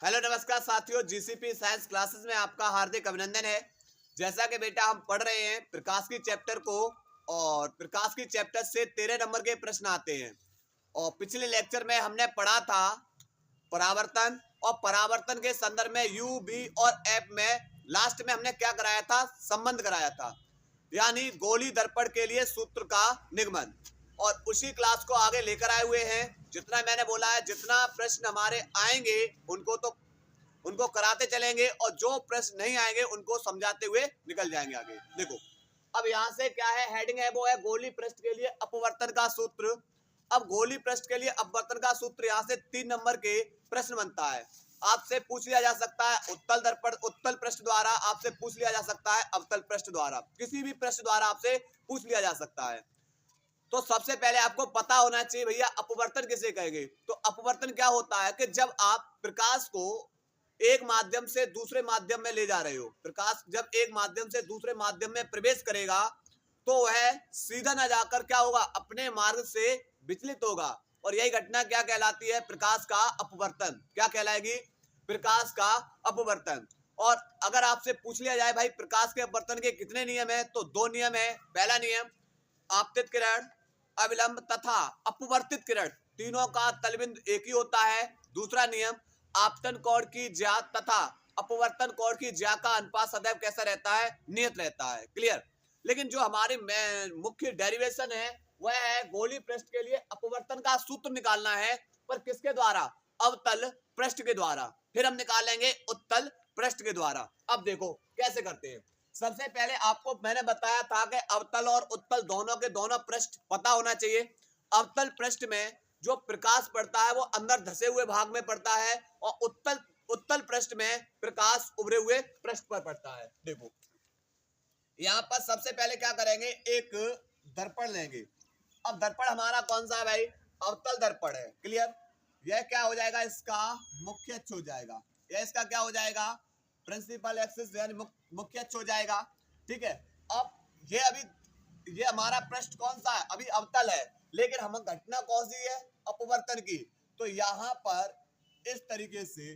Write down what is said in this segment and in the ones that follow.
Hello नमस्कार साथियों, GCP science classes में आपका हार्दिक अभिनंदन है। जैसा कि बेटा हम पढ़ रहे हैं प्रकाश की चैप्टर को, और प्रकाश की चैप्टर से 13 नंबर के प्रश्न आते हैं। और पिछले लेक्चर में हमने पढ़ा था परावर्तन, और परावर्तन के संदर्भ में यू बी और एफ में लास्ट में हमने क्या कराया था, संबंध कराया था, यानी गोली दर्पण के लिए सूत्र का निगमन। और उसी क्लास को आगे लेकर आए हुए हैं। जितना मैंने बोला है, जितना प्रश्न हमारे आएंगे उनको कराते चलेंगे, और जो प्रश्न नहीं आएंगे उनको समझाते हुए निकल जाएंगे आगे। देखो अब यहाँ से क्या है, हेडिंग है वो है गोली पृष्ठ के लिए अपवर्तन का सूत्र। अब गोली पृष्ठ के लिए अपवर्तन का सूत्र यहाँ से 3 नंबर के प्रश्न बनता है। आपसे पूछ लिया जा सकता है उत्तल दर्पण, उत्तल पृष्ठ द्वारा, आपसे पूछ लिया जा सकता है अवतल पृष्ठ द्वारा, किसी भी पृष्ठ द्वारा आपसे पूछ लिया जा सकता है। तो सबसे पहले आपको पता होना चाहिए भैया अपवर्तन किसे कहेंगे। तो अपवर्तन क्या होता है कि जब आप प्रकाश को एक माध्यम से दूसरे माध्यम में ले जा रहे हो, प्रकाश जब एक माध्यम से दूसरे माध्यम में प्रवेश करेगा तो वह सीधा न जाकर क्या होगा, अपने मार्ग से विचलित होगा। और यही घटना क्या कहलाती है, प्रकाश का अपवर्तन। क्या कहलाएगी, प्रकाश का अपवर्तन। और अगर आपसे पूछ लिया जाए भाई प्रकाश के अपवर्तन के कितने नियम है, तो 2 नियम है। पहला नियम आपतित किरण, अविलंब तथा अपवर्तित किरण, तीनों का तलबिंदु एक ही होता है। दूसरा नियम आपतन कोण की ज्या तथा अपवर्तन कोण की ज्या का अनुपात सदैव कैसा रहता है, नियत रहता है। क्लियर। लेकिन जो हमारी मुख्य डेरिवेशन है वह है गोली पृष्ठ के लिए अपवर्तन का सूत्र निकालना है, पर किसके द्वारा, अवतल पृष्ठ के द्वारा। फिर हम निकालेंगे उत्तल पृष्ठ के द्वारा। अब देखो कैसे करते हैं। सबसे पहले आपको मैंने बताया था कि अवतल और उत्तल दोनों के दोनों पृष्ठ पता होना चाहिए। अवतल पृष्ठ में जो प्रकाश पड़ता है वो अंदर धसे हुए भाग में पड़ता है, और उत्तल पृष्ठ में प्रकाश उभरे हुए पृष्ठ पर पड़ता है। देखो यहाँ पर सबसे पहले क्या करेंगे, एक दर्पण लेंगे। अब दर्पण हमारा कौन सा है भाई, अवतल दर्पण है। क्लियर। यह क्या हो जाएगा, इसका मुख्य अक्ष हो जाएगा। यह इसका क्या हो जाएगा, प्रिंसिपल एक्सिस यानी मुख्य अक्ष हो जाएगा। ठीक है। अब ये हमारा पृष्ठ कौन सा है, अभी अवतल है, लेकिन हम घटना कौन सी है, अपवर्तन की। तो यहाँ पर इस तरीके से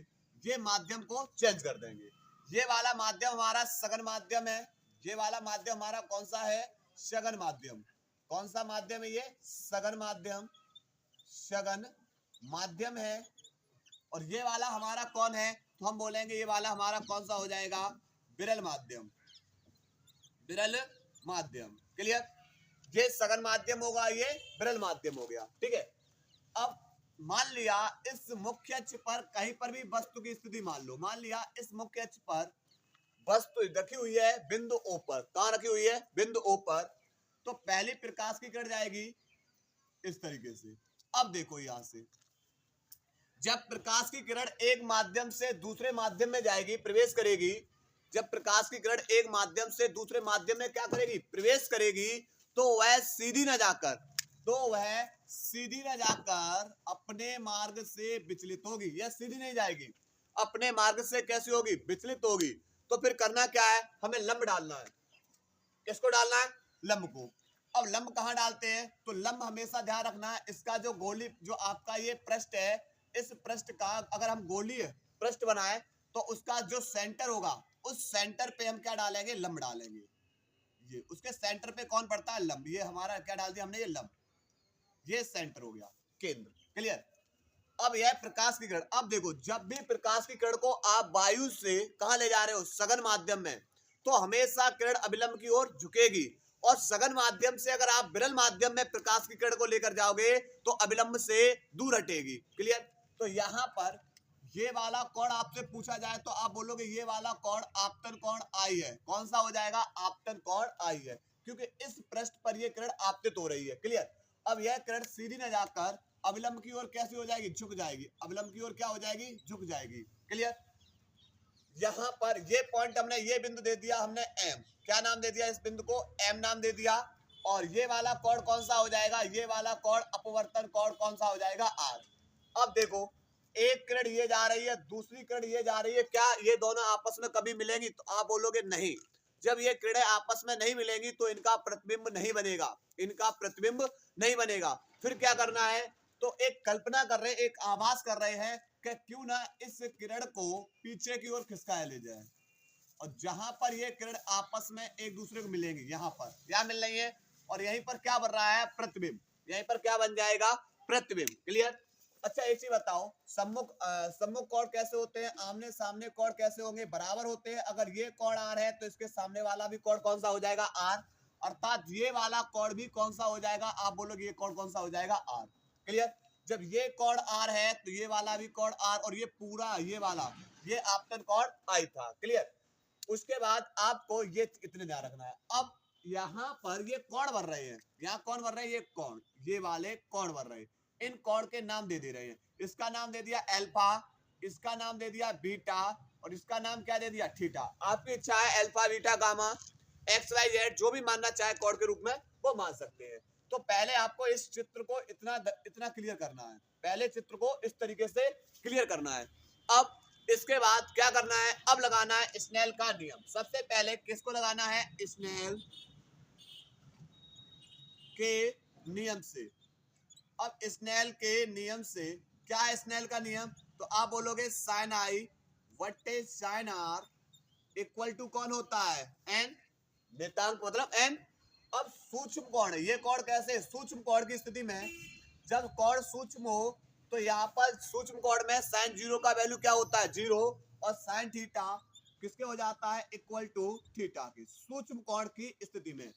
ये माध्यम को चेंज कर देंगे। ये वाला माध्यम हमारा सघन माध्यम है। ये वाला माध्यम हमारा कौन सा है, सघन माध्यम। कौन सा माध्यम है ये, सघन माध्यम, सघन माध्यम है। और ये वाला हमारा कौन है, तो हम बोलेंगे ये वाला हमारा कौन सा हो जाएगा, विरल माध्यम, विरल माध्यम। क्लियर। ये सघन माध्यम होगा, ये विरल माध्यम हो गया। ठीक है। अब मान लिया इस मुख्य अक्ष पर कहीं पर भी वस्तु की स्थिति मान लो, मान लिया इस मुख्य अक्ष पर वस्तु रखी हुई है बिंदु O पर। कहां रखी हुई है, बिंदु O पर। तो पहली प्रकाश की किरण जाएगी इस तरीके से। अब देखो यहां से जब प्रकाश की किरण एक माध्यम से दूसरे माध्यम में जाएगी, प्रवेश करेगी, जब प्रकाश की किरण एक माध्यम से दूसरे माध्यम में क्या करेगी, प्रवेश करेगी, तो वह सीधी न जाकर अपने मार्ग से विचलित होगी। यह सीधी नहीं जाएगी, अपने मार्ग से कैसी होगी, विचलित होगी। तो फिर करना क्या है, हमें लंब डालना है। किसको डालना है, लंब को। अब लंब कहां डालते हैं, तो लंब हमेशा ध्यान रखना है, इसका जो गोली, जो आपका ये पृष्ठ है, इस पृष्ठ का अगर हम गोली पृष्ठ बनाए तो उसका जो सेंटर होगा, उस सेंटर पे हम क्या डालेंगे, लंब डालेंगे। ये उसके सेंटर पे कौन पड़ता है, लंब। ये हमारा क्या डाल दिया हमने, ये लंब, ये सेंटर हो गया, केंद्र। क्लियर। अब यह प्रकाश की किरण। अब देखो जब भी प्रकाश की किरण को आप वायु से कहां ले जा रहे हो, सघन माध्यम में, तो हमेशा किरण अभिलंब की ओर झुकेगी। और सघन माध्यम से अगर आप विरल माध्यम में प्रकाश की किरण को लेकर जाओगे तो अभिलंब से दूर हटेगी। क्लियर। तो यहां पर ये वाला कोण आपसे पूछा जाए तो आप बोलोगे ये वाला कोण आपतन कोण आई है। कौन सा हो जाएगा, आपतन कोण आई है, क्योंकि इस पृष्ठ पर यह किरण आपतित हो रही है। क्लियर। अब यह किरण सीधी न जाकर अविलंब की ओर कैसी हो जाएगी, झुक जाएगी। अविलंब की ओर क्या हो जाएगी, झुक जाएगी। क्लियर। यहां पर ये पॉइंट हमने, ये बिंदु दे दिया हमने एम। क्या नाम दे दिया इस बिंदु को, एम नाम दे दिया। और ये वाला कोण कौन सा हो जाएगा, ये वाला कोण अपवर्तन कोण कौन सा हो जाएगा, आर। अब देखो एक किरण ये जा रही है, दूसरी किरण ये जा रही है, क्या ये दोनों आपस में कभी मिलेंगी, तो आप बोलोगे नहीं। जब ये किरणें आपस में नहीं मिलेंगी तो इनका प्रतिबिंब नहीं बनेगा, इनका प्रतिबिंब नहीं बनेगा। फिर क्या करना है, तो एक कल्पना कर रहे, एक आभास कर रहे हैं कि क्यों ना इस किरण को पीछे की ओर खिसकाया ले जाए, और जहां पर ये किरण आपस में एक दूसरे को मिलेंगी, यहाँ पर क्या मिल रही है, और यहीं पर क्या बन रहा है, प्रतिबिंब। यहीं पर क्या बन जाएगा, प्रतिबिंब। क्लियर। अच्छा एक चीज बताओ, सम्मुख कोण कैसे होते हैं, आमने सामने कोण कैसे होंगे, बराबर होते हैं। अगर ये कोण आर है तो इसके सामने वाला भी कोण कौन सा हो जाएगा, आर, अर्थात ये वाला कोण भी कौन सा हो जाएगा, आप बोलोगे ये कोण कौन सा हो जाएगा, आर। क्लियर। जब ये कोण आर है तो ये वाला भी कोण आर, और ये पूरा ये वाला ये आपतन कोण आई था। क्लियर। उसके बाद आपको ये इतने ध्यान रखना है। अब यहाँ पर ये कोण बन रहे हैं, यहाँ कौन बन रहे हैं, ये कोण, ये वाले कोण बन रहे हैं। इन कोण के नाम दे रहे हैं। इसका नाम दे दिया अल्फा, इसका नाम दे दिया बीटा, और इसका नाम क्या दे दिया, थीटा। आपकी इच्छा है alpha beta gamma X Y Z जो भी मानना चाहे कोण के रूप में वो मान सकते हैं। तो पहले आपको इस चित्र को इतना क्लियर करना है, पहले चित्र को इस तरीके से क्लियर करना है। अब इसके बाद क्या करना है, अब लगाना है स्नेल का नियम। सबसे पहले किसको लगाना है, स्नेल के नियम से। अब स्नेल के नियम से क्या है, स्नेल का नियम, तो आप बोलोगे साइन आई वट्टे साइन आर इक्वल टू कौन होता है, एन, नियतांक मतलब एन। अब सूक्ष्म कोण है, ये कोण कैसे, सूक्ष्म कोण की स्थिति में जब कोण सूक्ष्म हो तो यहाँ पर सूक्ष्म कोण में साइन जीरो का वैल्यू क्या होता है, जीरो, और साइन थीटा किसके हो जाता है, इक्वल टू थीटा की, सूक्ष्म कोण की स्थिति में।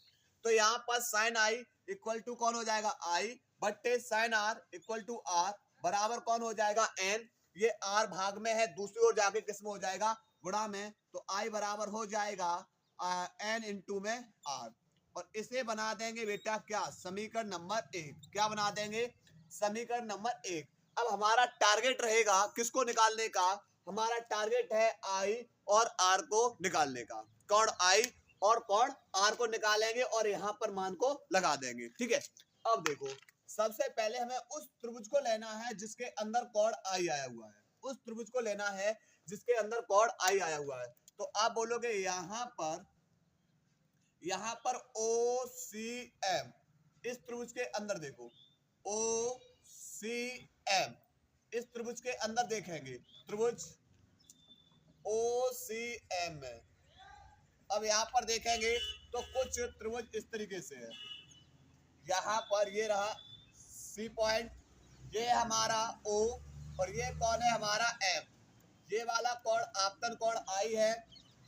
तो यहाँ पर साइन आई इक्वल टू कौन हो जाएगा, आई, बट्टे sine are equal to R बराबर कौन हो जाएगा, एन। ये आर भाग में है, दूसरी ओर जाके किस में हो जाएगा, गुणा में, तो आई बराबर हो जाएगा एन इंटू में आर। और इसे बना देंगे बेटा क्या, समीकरण नंबर 1। क्या बना देंगे, समीकरण नंबर 1। अब हमारा टारगेट रहेगा किसको निकालने का, हमारा टारगेट है आई और आर को निकालने का। कौन आई और कौन आर को निकालेंगे और यहाँ पर मान को लगा देंगे। ठीक है। अब देखो सबसे पहले हमें उस त्रिभुज को लेना है जिसके अंदर कोण आई आया हुआ है, उस त्रिभुज को लेना है जिसके अंदर कोण आई आया हुआ है। तो आप बोलोगे यहाँ पर ओ सी एम, इस त्रिभुज के अंदर देखो ओ सी एम, इस त्रिभुज के अंदर देखेंगे त्रिभुज ओ सी एम में। अब यहाँ पर देखेंगे तो कुछ त्रिभुज इस तरीके से है, यहाँ पर ये रहा सी पॉइंट, ये हमारा ओ, और ये कौन है हमारा एम। ये वाला कोण आपतन कोण आई है,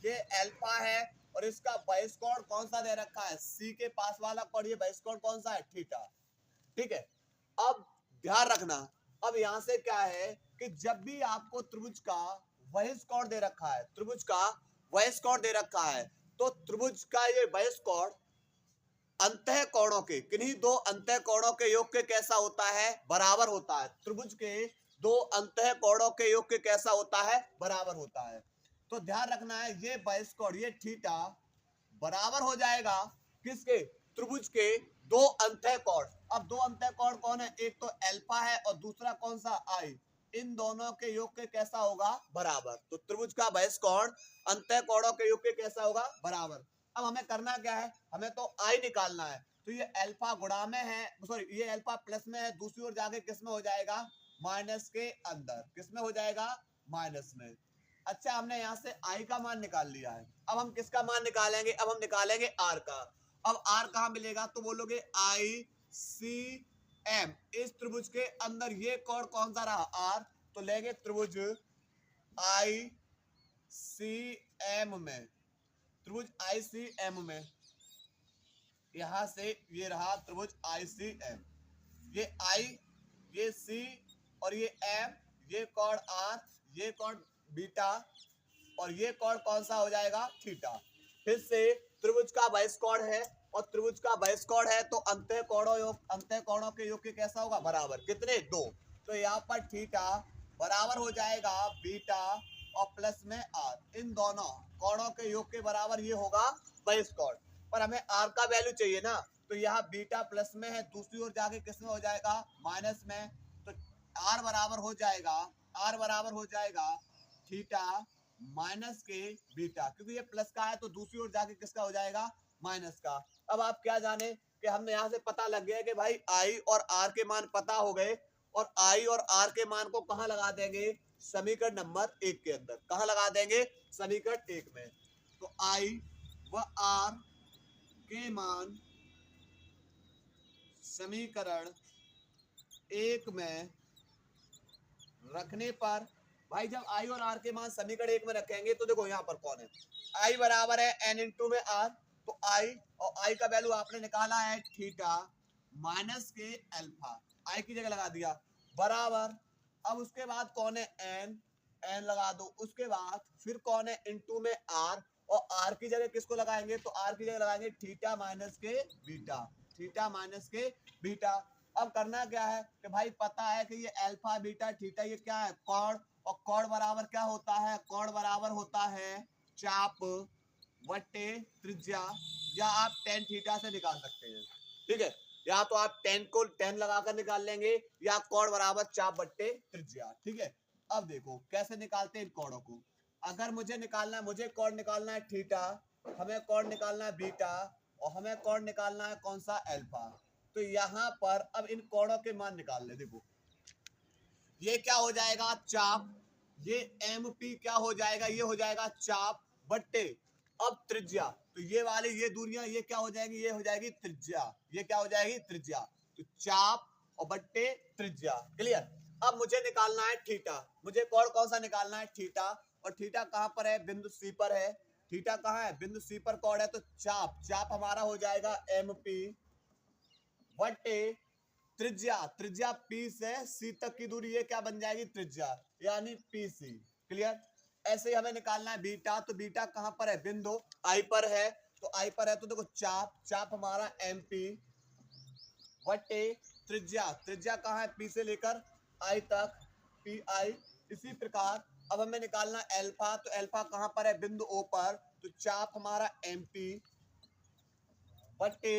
ये अल्फा है, और इसका बहिष्कोण कौन सा दे रखा है, सी के पास वाला कोण, ये बहिष्कोण कौन सा है, थीटा। ठीक है। अब ध्यान रखना, अब यहां से क्या है कि जब भी आपको त्रिभुज का बहिष्कोण दे रखा है, त्रिभुज का बहिष्कोण दे रखा है, तो त्रिभुज का ये बहिष्कोण अंतः कोणों के, किन्हीं दो अंतः कोणों के योग के कैसा होता है, बराबर होता है। त्रिभुज के दो अंतः कोणों के योग के कैसा होता है, बराबर होता है। तो ध्यान रखना है ये बहिष्कोण ये थीटा बराबर हो जाएगा किसके, त्रिभुज के दो अंतः कोण। अब दो अंतः कोण कौन है, एक तो अल्फा है और दूसरा कौन सा आई, इन दोनों के योग के कैसा होगा, बराबर। तो त्रिभुज का बहिष्कोण अंतः कोणों के योग के कैसा होगा, बराबर। अब हमें करना क्या है, हमें तो आई निकालना है। तो ये अल्फा गुणा में है, सॉरी ये अल्फा प्लस में है, दूसरी ओर जाके किस में हो जाएगा, माइनस के अंदर, किस में हो जाएगा, माइनस में। अच्छा हमने यहाँ से आई का मान निकाल लिया है, अब हम किसका मान निकालेंगे, अब हम निकालेंगे आर का। अब आर कहाँ मिलेगा, तो बोलोगे आई सी एम, इस त्रिभुज के अंदर ये कोण कौन सा रहा, आर, तो लेंगे त्रिभुज आई सी एम में, त्रिभुज आई सी एम में, यहां से ये रहा त्रिभुज आई सी एम, ये आई ये सी और ये एम, ये कोण आर, ये कोण बीटा, और ये कोण कौन सा हो जाएगा, थीटा। फिर से त्रिभुज का बहिष्कोण है, और त्रिभुज का बहिष्कोण है तो अंतः कोणों के योग के कैसा होगा, बराबर, कितने, दो। तो यहाँ पर थीटा बराबर हो जाएगा बीटा और प्लस में आर, इन दोनों कोणों के योग के बराबर ये होगा बहिष्कोण। पर हमें आर का वैल्यू चाहिए ना, तो यहाँ बीटा प्लस में है, दूसरी ओर जाके किस में हो जाएगा, माइनस में। तो आर बराबर हो जाएगा थीटा माइनस के बीटा, क्योंकि ये प्लस का है तो दूसरी ओर जाके किसका हो जाएगा, माइनस का। अब आप क्या जाने कि हमने यहाँ से पता लग गया कि भाई आई और आर के मान पता हो गए, और आई और आर के मान को कहां लगा देंगे, समीकरण नंबर 1 के अंदर। कहां लगा देंगे, समीकरण 1 में। तो आई व आर के मान समीकरण 1 में रखने पर, भाई जब आई और आर के मान समीकरण 1 में रखेंगे तो देखो यहाँ पर कौन है, आई बराबर है एन इंटू में आर। तो आई और आई का वैल्यू आपने निकाला है थीटा माइनस के अल्फा, आई की जगह लगा दिया बराबर। अब उसके बाद कौन है एन, एन लगा दो। उसके बाद फिर कौन है इंटू में आर, और आर की जगह किसको लगाएंगे, तो आर की जगह लगाएंगे थीटा माइनस के बीटा, थीटा माइनस के बीटा। अब करना क्या है कि भाई पता है कि ये अल्फा बीटा थीटा ये क्या है, कोण, और कोण बराबर क्या होता है, कोण बराबर होता है चाप वटे त्रिज्या, या आप टेन थीटा से निकाल सकते हैं। ठीक है, या तो आप टेन को टेन लगाकर निकाल लेंगे, या कोण बराबर चाप बट्टे त्रिज्या। ठीक है, अब देखो कैसे निकालते हैं इन कोणों को। अगर मुझे निकालना है, मुझे कोण निकालना है थीटा, हमें कोण निकालना है बीटा, और हमें कोण निकालना है कौन सा, अल्फा। तो यहां पर अब इन कोणों के मान निकाल ले। देखो ये क्या हो जाएगा, चाप, ये एम पी क्या हो जाएगा, ये हो जाएगा चाप बट्टे अब त्रिज्या। तो ये वाले ये दूरियां ये क्या हो जाएगी, ये हो जाएगी त्रिज्या, ये क्या हो जाएगी त्रिज्या। तो चाप और बट्टे त्रिज्या, क्लियर। अब मुझे निकालना है थीटा, मुझे कोण कौन सा निकालना है, थीटा। और थीटा कहां पर है, बिंदु सी पर है। थीटा कहां है, बिंदु सी पर कोण है। तो चाप, चाप हमारा हो जाएगा एम पी बट्टे त्रिज्या, त्रिज्या पी से सी तक की दूरी ये क्या बन जाएगी, त्रिज्या, यानी पी सी। क्लियर। ऐसे ही हमें निकालना है बीटा, तो बीटा कहां पर है, बिंदु आई पर है। तो आई पर है तो देखो चाप, चाप हमारा एम पी बटे त्रिज्या, त्रिज्या कहां है, पी से लेकर आई तक, पी आई। इसी प्रकार अब हमें निकालना अल्फा, तो अल्फा कहां पर है, बिंदु ओ पर। तो चाप हमारा एम पी बटे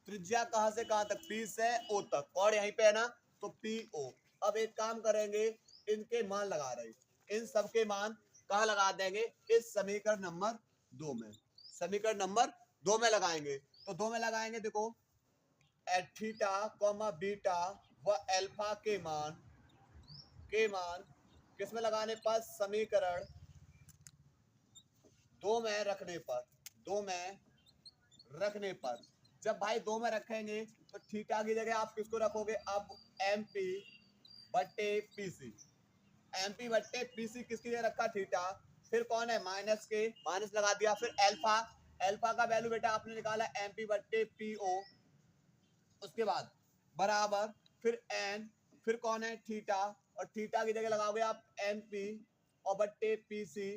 त्रिज्या कहां से कहां तक, पी से ओ तक, और यहीं पे है ना, तो पी ओ। अब एक काम करेंगे, इनके मान लगा रहे, इन सब के मान कहां लगा देंगे, इस समीकरण नंबर 2 में, समीकरण नंबर 2 में लगाएंगे। तो 2 में लगाएंगे, देखो थीटा कॉमा बीटा व अल्फा के मान किस में लगाने पर, समीकरण 2 में रखने पर, 2 में रखने पर। जब भाई 2 में रखेंगे तो थीटा की जगह आप किसको रखोगे, अब एम पी बट्टे पीसी, एम पी बट्टे पीसी किसकी जगह रखा, थीटा। फिर कौन है, माइनस के, माइनस लगा दिया। फिर अल्फा, अल्फा का वैल्यू बेटा आपने निकाला एम पी बट्टे पी ओ। उसके बाद बराबर फिर एन, फिर कौन है थीटा, और थीटा की जगह लगाओगे आप एम पी और बट्टे पी सी।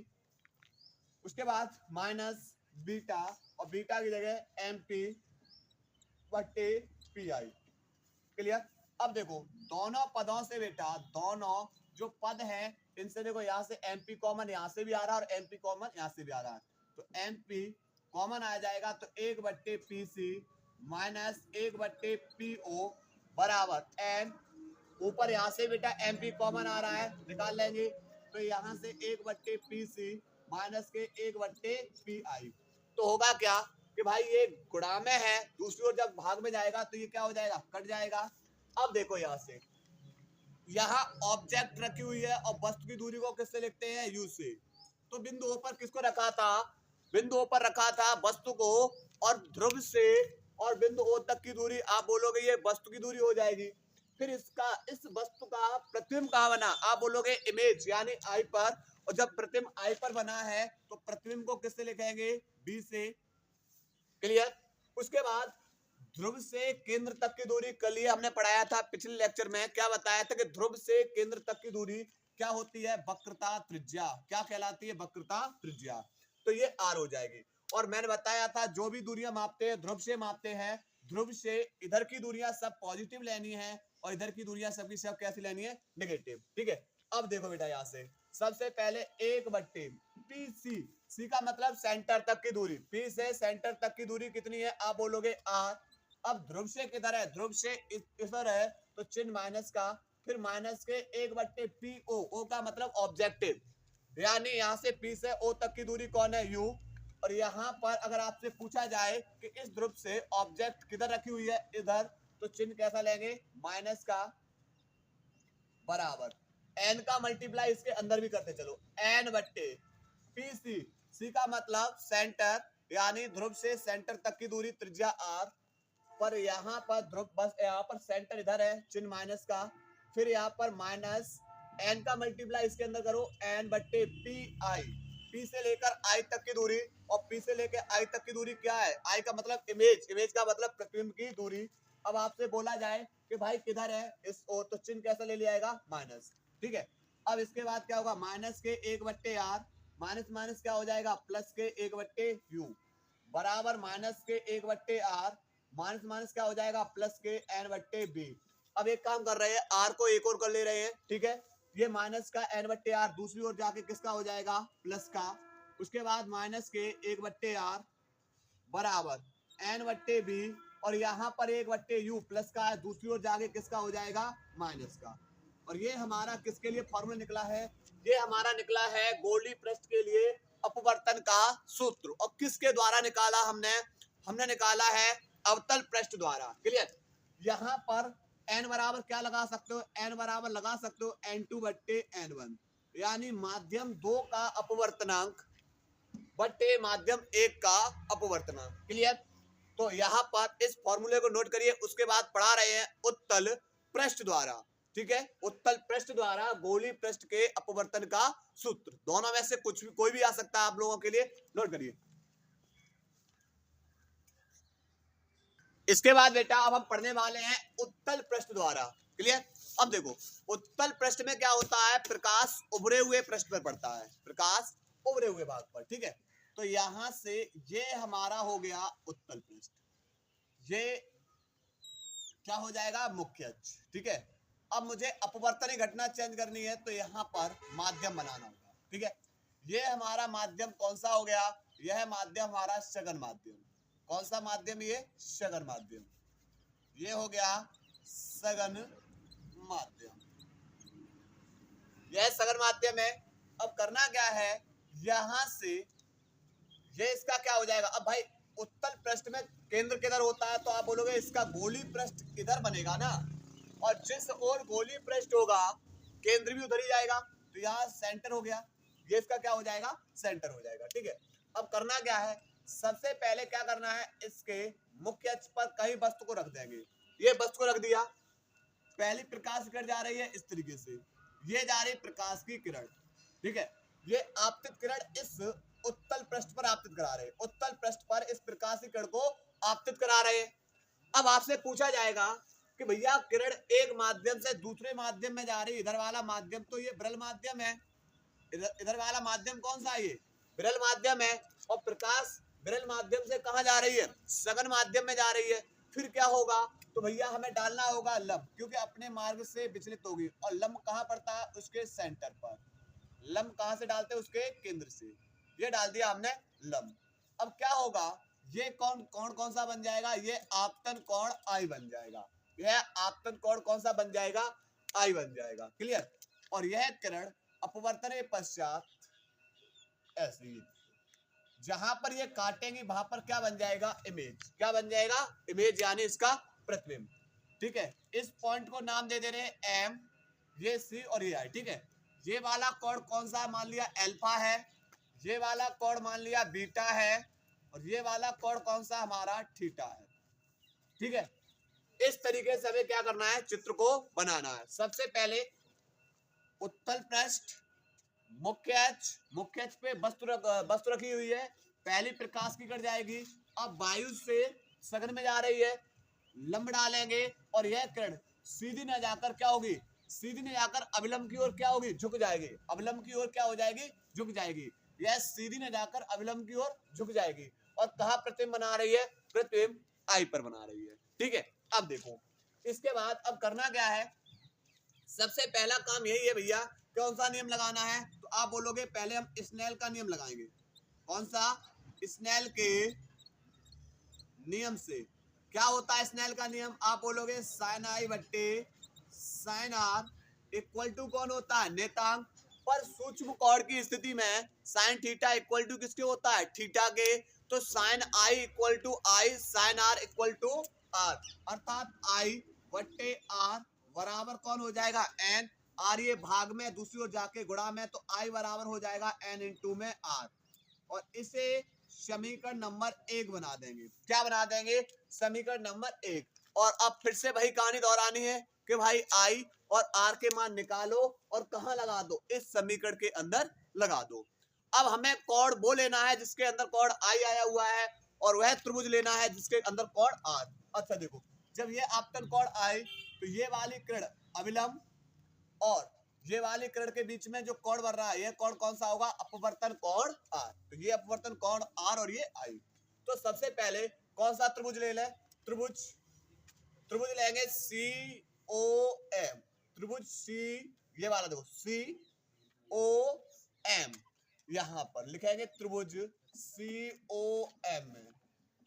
उसके बाद माइनस बीटा, और बीटा की जगह एम पी बट्टे पी आई। क्लियर। अब देखो दोनों पदों से बेटा, दोनों जो पद है इनसे देखो, यहां से एमपी कॉमन यहां से भी आ रहा है, और एमपी कॉमन यहां से भी आ रहा है। तो एमपी कॉमन आ जाएगा, तो 1 बट्टे पी सी माइनस 1 बट्टे पी ओ बराबर एन, ऊपर यहां से बेटा एमपी कॉमन आ रहा है, निकाल लेंगे। तो यहां से 1 बट्टे पी सी माइनस के 1 बट्टे पी आई। तो होगा क्या कि भाई ये गुणा में है, दूसरी ओर जब भाग में जाएगा तो ये क्या हो जाएगा, कट जाएगा। अब देखो यहां से, यहाँ ऑब्जेक्ट रखी हुई है और वस्तु की दूरी को किससे लिखते हैं, यू से। तो बिंदु ओ पर किसको रखा था, बिंदु ओ पर रखा था वस्तु को, और ध्रुव से और बिंदु ओ तक की दूरी आप बोलोगे ये वस्तु की दूरी हो जाएगी। फिर इसका, इस वस्तु का प्रतिबिंब कहां बना, आप बोलोगे इमेज यानी आई पर। और जब प्रतिबिंब आई पर बना है तो प्रतिबिंब को किससे लिखेंगे, बी से। क्लियर। उसके बाद ध्रुव से केंद्र तक की दूरी, कल ये हमने पढ़ाया था पिछले लेक्चर में, क्या बताया था कि ध्रुव से केंद्र तक की दूरी क्या होती है, वक्रता त्रिज्या। क्या कहलाती है, वक्रता त्रिज्या। तो ये आर हो जाएगी। और मैंने बताया था जो भी दूरियां मापते हैं ध्रुव से मापते हैं, ध्रुव से इधर की दूरियां सब पॉजिटिव लेनी है, और इधर की दूरियां सबकी सब कैसी लेनी है, नेगेटिव। ठीक है। अब देखो बेटा यहां से सबसे पहले 1 बट्टे पी सी, सी का मतलब सेंटर तक की दूरी, पी से सेंटर तक की दूरी कितनी है, आप बोलोगे आर। अब ध्रुव से किधर है, ध्रुव से इधर है, तो चिन्ह माइनस का, फिर माइनस के 1 बट्टे पी ओ, ओ का मतलब ऑब्जेक्टिव, यानी यहां से पी से ओ तक की दूरी कौन है, यू। और यहां पर अगर आपसे पूछा जाए कि इस ध्रुव से ऑब्जेक्ट किधर रखी हुई है, इधर, तो चिन्ह कैसा लेंगे, माइनस का, बराबर एन का मल्टीप्लाई इसके अंदर भी करते चलो, एन बट्टे पी सी, सी का मतलब सेंटर यानी ध्रुव से सेंटर तक की दूरी त्रिज्या आर, पर यहाँ पर ध्रुव बस यहाँ पर सेंटर इधर है चिन्ह माइनस का, फिर यहाँ पर माइनस एन का मल्टीप्लाई इसके अंदर करो एन बट्टे पी आई, पी से लेकर आई तक की दूरी, और पी से लेकर आई तक की दूरी क्या है, आई का मतलब इमेज, इमेज का मतलब प्रतिबिंब की दूरी। अब आपसे बोला जाए कि भाई किधर है इस ओर, तो चिन्ह कैसे ले लिया जाएगा, माइनस, ठीक है। अब इसके बाद क्या होगा, माइनस के एक बट्टे आर, माइनस माइनस क्या हो जाएगा, प्लस के एक बट्टे यू, बराबर माइनस के एक बट्टे आर, माइनस माइनस क्या हो जाएगा, प्लस के एन बट्टे बी। अब एक काम कर रहे हैं, आर को एक और कर ले रहे हैं, ठीक है। ये माइनस का एन बट्टे आर दूसरी ओर जाके किसका हो जाएगा, प्लस का, उसके बाद माइनस के एक बट्टे आर बराबर एन बट्टे बी, और यहाँ पर एक बट्टे यू प्लस का है, दूसरी ओर जाके किसका हो जाएगा, माइनस का। और ये हमारा किसके लिए फॉर्मूला निकला है, ये हमारा निकला है गोली पृष्ठ के लिए अपवर्तन का सूत्र। और किसके द्वारा निकाला हमने, हमने निकाला है अवतल पृष्ठ द्वारा, क्लियर। यहाँ पर n बराबर क्या लगा सकते हो, n बराबर लगा सकते हो n2 बट्टे n1, यानी माध्यम 2 का अपवर्तनांक बट्टे माध्यम 1 का अपवर्तनांक, क्लियर। तो यहाँ पर इस फॉर्मूले को नोट करिए, उसके बाद पढ़ा रहे हैं उत्तल पृष्ठ द्वारा, ठीक है, उत्तल पृष्ठ द्वारा गोली पृष्ठ के अपवर्तन का सूत्र। दोनों में से कुछ भी कोई भी आ सकता है आप लोगों के लिए, नोट करिए। इसके बाद बेटा अब हम पढ़ने वाले हैं उत्तल पृष्ठ द्वारा, क्लियर। अब देखो उत्तल पृष्ठ में क्या होता है, प्रकाश उभरे हुए पृष्ठ पर पड़ता है, प्रकाश उभरे हुए भाग पर, ठीक है। तो यहां से ये हमारा हो गया उत्तल पृष्ठ, ये क्या हो जाएगा, मुख्य अक्ष, ठीक है। अब मुझे अपवर्तनीय घटना चेंज करनी है, तो यहाँ पर माध्यम बनाना होगा, ठीक है। ये हमारा माध्यम कौन सा हो गया, यह माध्यम हमारा सघन माध्यम, कौन सा माध्यम, ये सघन माध्यम, ये हो गया सघन माध्यम, यह सघन माध्यम है। अब करना क्या है, यहां से ये इसका क्या हो जाएगा, अब भाई उत्तल पृष्ठ में केंद्र किधर होता है, तो आप बोलोगे इसका गोली पृष्ठ इधर बनेगा ना, और जिस ओर गोली पृष्ठ होगा केंद्र भी उधर ही जाएगा, तो यहाँ सेंटर हो गया, ये इसका क्या हो जाएगा, सेंटर हो जाएगा, ठीक है। अब करना क्या है, सबसे पहले क्या करना है, इसके मुख्य अक्ष पर कहीं वस्तु को रख देंगे, ये वस्तु को रख दिया, पहली प्रकाश किरण जा रही है इस तरीके से, ये जा रही प्रकाश की किरण, ठीक है। ये आपतित किरण इस उत्तल पृष्ठ पर आपतित करा रहे हैं, उत्तल पृष्ठ पर इस प्रकाश की किरण को आपतित करा रहे हैं। अब आपसे पूछा जाएगा कि भैया किरण एक माध्यम से दूसरे माध्यम में जा रही है, इधर वाला माध्यम तो ये विरल माध्यम है, इधर वाला माध्यम कौन सा है, ये विरल माध्यम है, और प्रकाश विरल माध्यम से कहाँ जा रही है, सघन माध्यम में जा रही है। फिर क्या होगा, तो भैया हमें डालना होगा लंब, क्योंकि अपने मार्ग से विचलित होगी, और लंब कहाँ पड़ता है, उसके सेंटर पर, लंब कहाँ से डालते हैं, उसके केंद्र से, ये डाल दिया हमने लंब। अब क्या होगा, ये कौन कौन कौन सा बन जाएगा, ये आपतन कोण आई बन जाएगा, यह आपतन कोण कौन सा बन जाएगा, आई बन जाएगा, क्लियर। और यह किरण अपवर्तन के पश्चात ऐसी जहां पर ये काटेंगे वहां पर क्या बन जाएगा, इमेज, क्या बन जाएगा, इमेज, यानी इसका प्रतिबिंब, ठीक है। इस पॉइंट को नाम दे दे रहे हैं एम, ये सी और ये आई, ठीक है। ये वाला कोण कौन सा मान लिया, अल्फा है, ये वाला कोण मान लिया बीटा है, और ये वाला कोण कौन सा हमारा थीटा है, ठीक है। इस तरीके से हमें क्या करना है, चित्र को बनाना है। सबसे पहले उत्तल पृष्ठ, मुख्य अक्ष पे वस्तु रखी हुई है, पहली प्रकाश की किरण जाएगी, अब वायु से सघन में जा रही है, लंब डालेंगे, और यह किरण सीधी न जाकर क्या होगी, सीधी न जाकर अविलंब की ओर क्या होगी, झुक जाएगी, अविलंब की ओर क्या हो जाएगी, झुक जाएगी, यह सीधी न जाकर अविलंब की ओर झुक जाएगी, और कहाँ प्रतिबिंब बना रही है, प्रतिबिंब आई पर बना रही है, ठीक है। अब देखो इसके बाद अब करना क्या है, सबसे पहला काम यही है भैया, कौन सा नियम लगाना है, तो आप बोलोगे पहले हम स्नेल का नियम लगाएंगे, कौन सा, स्नेल के नियम से। क्या होता है स्नेल का नियम, आप बोलोगे साइन आई बट्टे साइन आर इक्वल टू कौन होता है, नेतांक, पर सूक्ष्म कोण की स्थिति में साइन थीटा इक्वल टू किसके होता है, थीटा के, तो sine I equal to I, sine are equal to R, अर्थात आई बट्टे आर बराबर कौन हो जाएगा, एन, आर ये भाग में दूसरी ओर जाके गुणा में, तो आई बराबर हो जाएगा एन इंटू में आर, और इसे समीकरण नंबर 1 बना देंगे। क्या बना देंगे? समीकरण नंबर 1। और अब फिर से वही कहानी दोहरानी है कि भाई आई और आर के मान निकालो और कहां लगा दो? इस समीकरण के अंदर लगा दो। अब हमें कोण वो लेना है जिसके अंदर कोण आई आया हुआ है, और वह त्रिभुज लेना है जिसके अंदर कोण आर। अच्छा देखो, जब ये आपतन कोण आई तो ये वाली किरण अविलंब और ये वाली किरण के बीच में जो कोण बन रहा है, ये कोण कौन सा होगा? अपवर्तन कोण आर। तो ये अपवर्तन कोण आर और ये आई। तो सबसे पहले कौन सा त्रिभुज ले लें? त्रिभुज लेंगे सी ओ एम। त्रिभुज सी, ये वाला देखो सी ओ एम, यहां पर लिखेंगे त्रिभुज सी ओ एम।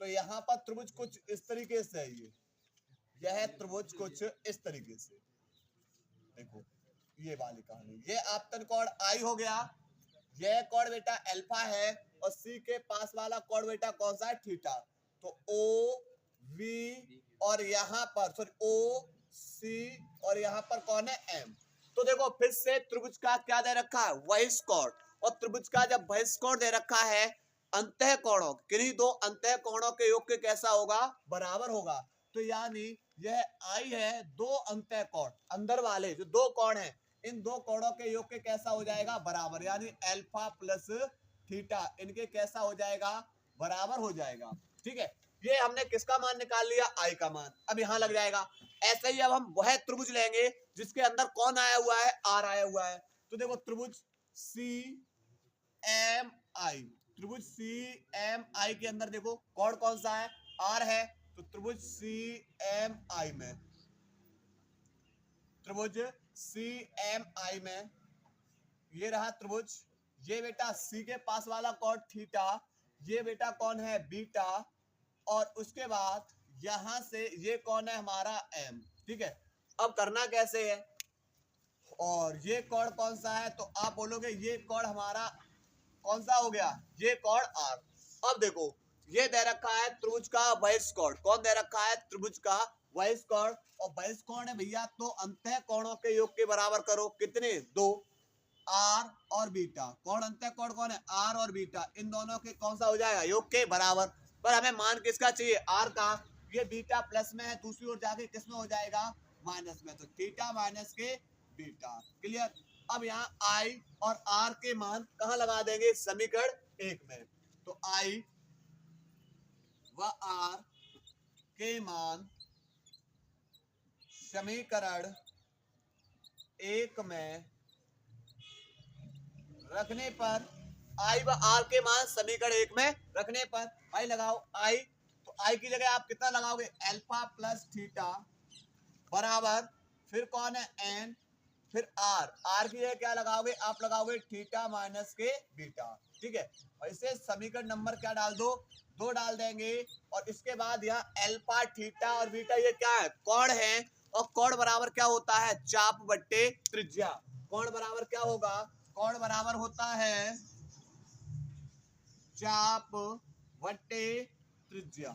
तो यहां पर त्रिभुज कुछ इस तरीके से है, यह त्रिभुज कुछ इस तरीके से, देखो ये वाली कहानी। ये आपतन कोण आई हो गया, यह कोण बेटा अल्फा है, और सी के पास वाला कोण बेटा कौन सा है? थीटा। तो ओ वी और यहाँ पर सॉरी ओ सी और यहाँ पर कौन है? एम। तो देखो फिर से त्रिभुज का क्या दे रखा है? बहिष्कोण। और त्रिभुज का जब बहिष्कोण दे रखा है, अंतः कोणों, किन्हीं दो अंतः कोणों के योग के कैसा होगा? बराबर होगा। तो यानी यह आई है, दो अंतः कोण अंदर वाले जो दो कोण हैं, इन दो कोणों के योग के कैसा हो जाएगा? बराबर। यानी अल्फा प्लस थीटा इनके कैसा हो जाएगा? बराबर हो जाएगा। ठीक है, ये हमने किसका मान निकाल लिया? आई का मान। अब यहां लग जाएगा। ऐसे ही अब हम वह त्रिभुज लेंगे जिसके अंदर कौन आया हुआ है? आर आया हुआ है। तो देखो त्रिभुज सी एम आई, त्रिभुज सी एम आई के अंदर देखो कोण कौन सा है? आर है। तो त्रिभुज सी एम आई में, त्रिभुज सी एम आई में ये रहा त्रिभुज। ये बेटा सी के पास वाला कोण थीटा, ये बेटा कौन है? बीटा। और उसके बाद यहां से ये कौन है? हमारा एम। ठीक है, अब करना कैसे है? और ये कोण कौन सा है? तो आप बोलोगे ये कोण हमारा कौन सा हो गया? ये कोण आर। अब देखो ये दे रखा है त्रिभुज का बहिष्कोण। कौन दे रखा है? त्रिभुज का बहिष्कोण। और बहिष्कोण है भैया, तो अंतः कोणों के योग के बराबर करो। कितने? दो, आर और बीटा। कौन अंतः कोण कौन है? आर और बीटा। इन दोनों के कौन सा हो जाएगा? योग के बराबर। पर हमें मान किसका चाहिए? आर का। ये बीटा प्लस में है, दूसरी ओर जाके किस में हो जाएगा? माइनस में। तो थीटा माइनस के बीटा। क्लियर? अब यहाँ आई और आर के मान कहाँ लगा देंगे? समीकरण 1 में। तो आई व आर के मान समीकरण 1 में रखने पर, आई व आर के मान समीकरण 1 में रखने पर आई लगाओ आई। तो आई की जगह आप कितना लगाओगे? अल्फा प्लस थीटा बराबर, फिर कौन है? एन, फिर आर। आर की जगह क्या लगाओगे? आप लगाओगे थीटा माइनस के बीटा। ठीक है, और इसे समीकरण नंबर क्या डाल दो? 2 डाल देंगे। और इसके बाद यहाँ अल्फा थीटा और बीटा ये क्या है? कोण है। और कोण बराबर क्या होता है? चाप बट्टे त्रिज्या। कोण बराबर क्या होगा? कोण बराबर होता है चाप बट्टे त्रिज्या।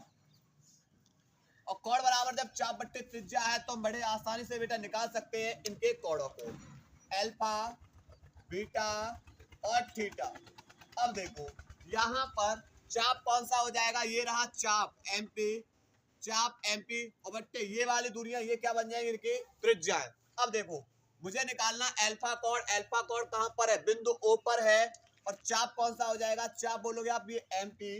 और कोण बराबर जब चाप बट्टे त्रिज्या है तो हम बड़े आसानी से बेटा निकाल सकते हैं इनके कोणों को, अल्फा, बीटा और थीटा। अब देखो यहाँ पर चाप कौन सा हो जाएगा? ये रहा चाप एमपी, चाप एमपी और बट्टे ये वाली दूरियां, ये क्या बन जाएंगे? इनकी त्रिज्या है। अब देखो मुझे निकालना अल्फा कोण। अल्फा कोण कहां पर है? बिंदु ओ पर है। और चाप कौन सा हो जाएगा? चाप बोलोगे आप ये एमपी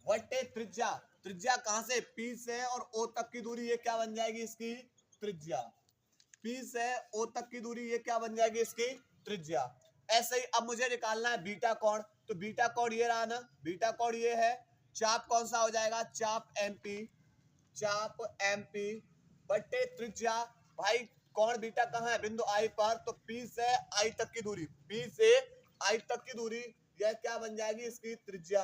बट्टे त्रिज्या। त्रिज्या कहां से? पी से और ओ तक की दूरी, ये क्या बन जाएगी? इसकी त्रिज्या। पी से ओ तक की दूरी, ये क्या बन जाएगी? इसकी त्रिज्या। ऐसे ही अब मुझे निकालना है बीटा कोण। तो बीटा कोण ये रहा ना, बीटा कोण ये है। चाप कौन सा हो जाएगा? चाप एमपी, चाप एमपी बट्टे त्रिज्या। भाई कोण बीटा कहां है? बिंदु आई पर। तो पी से आई तक की दूरी, पी से आई तक की दूरी, यह क्या बन जाएगी? इसकी त्रिज्या।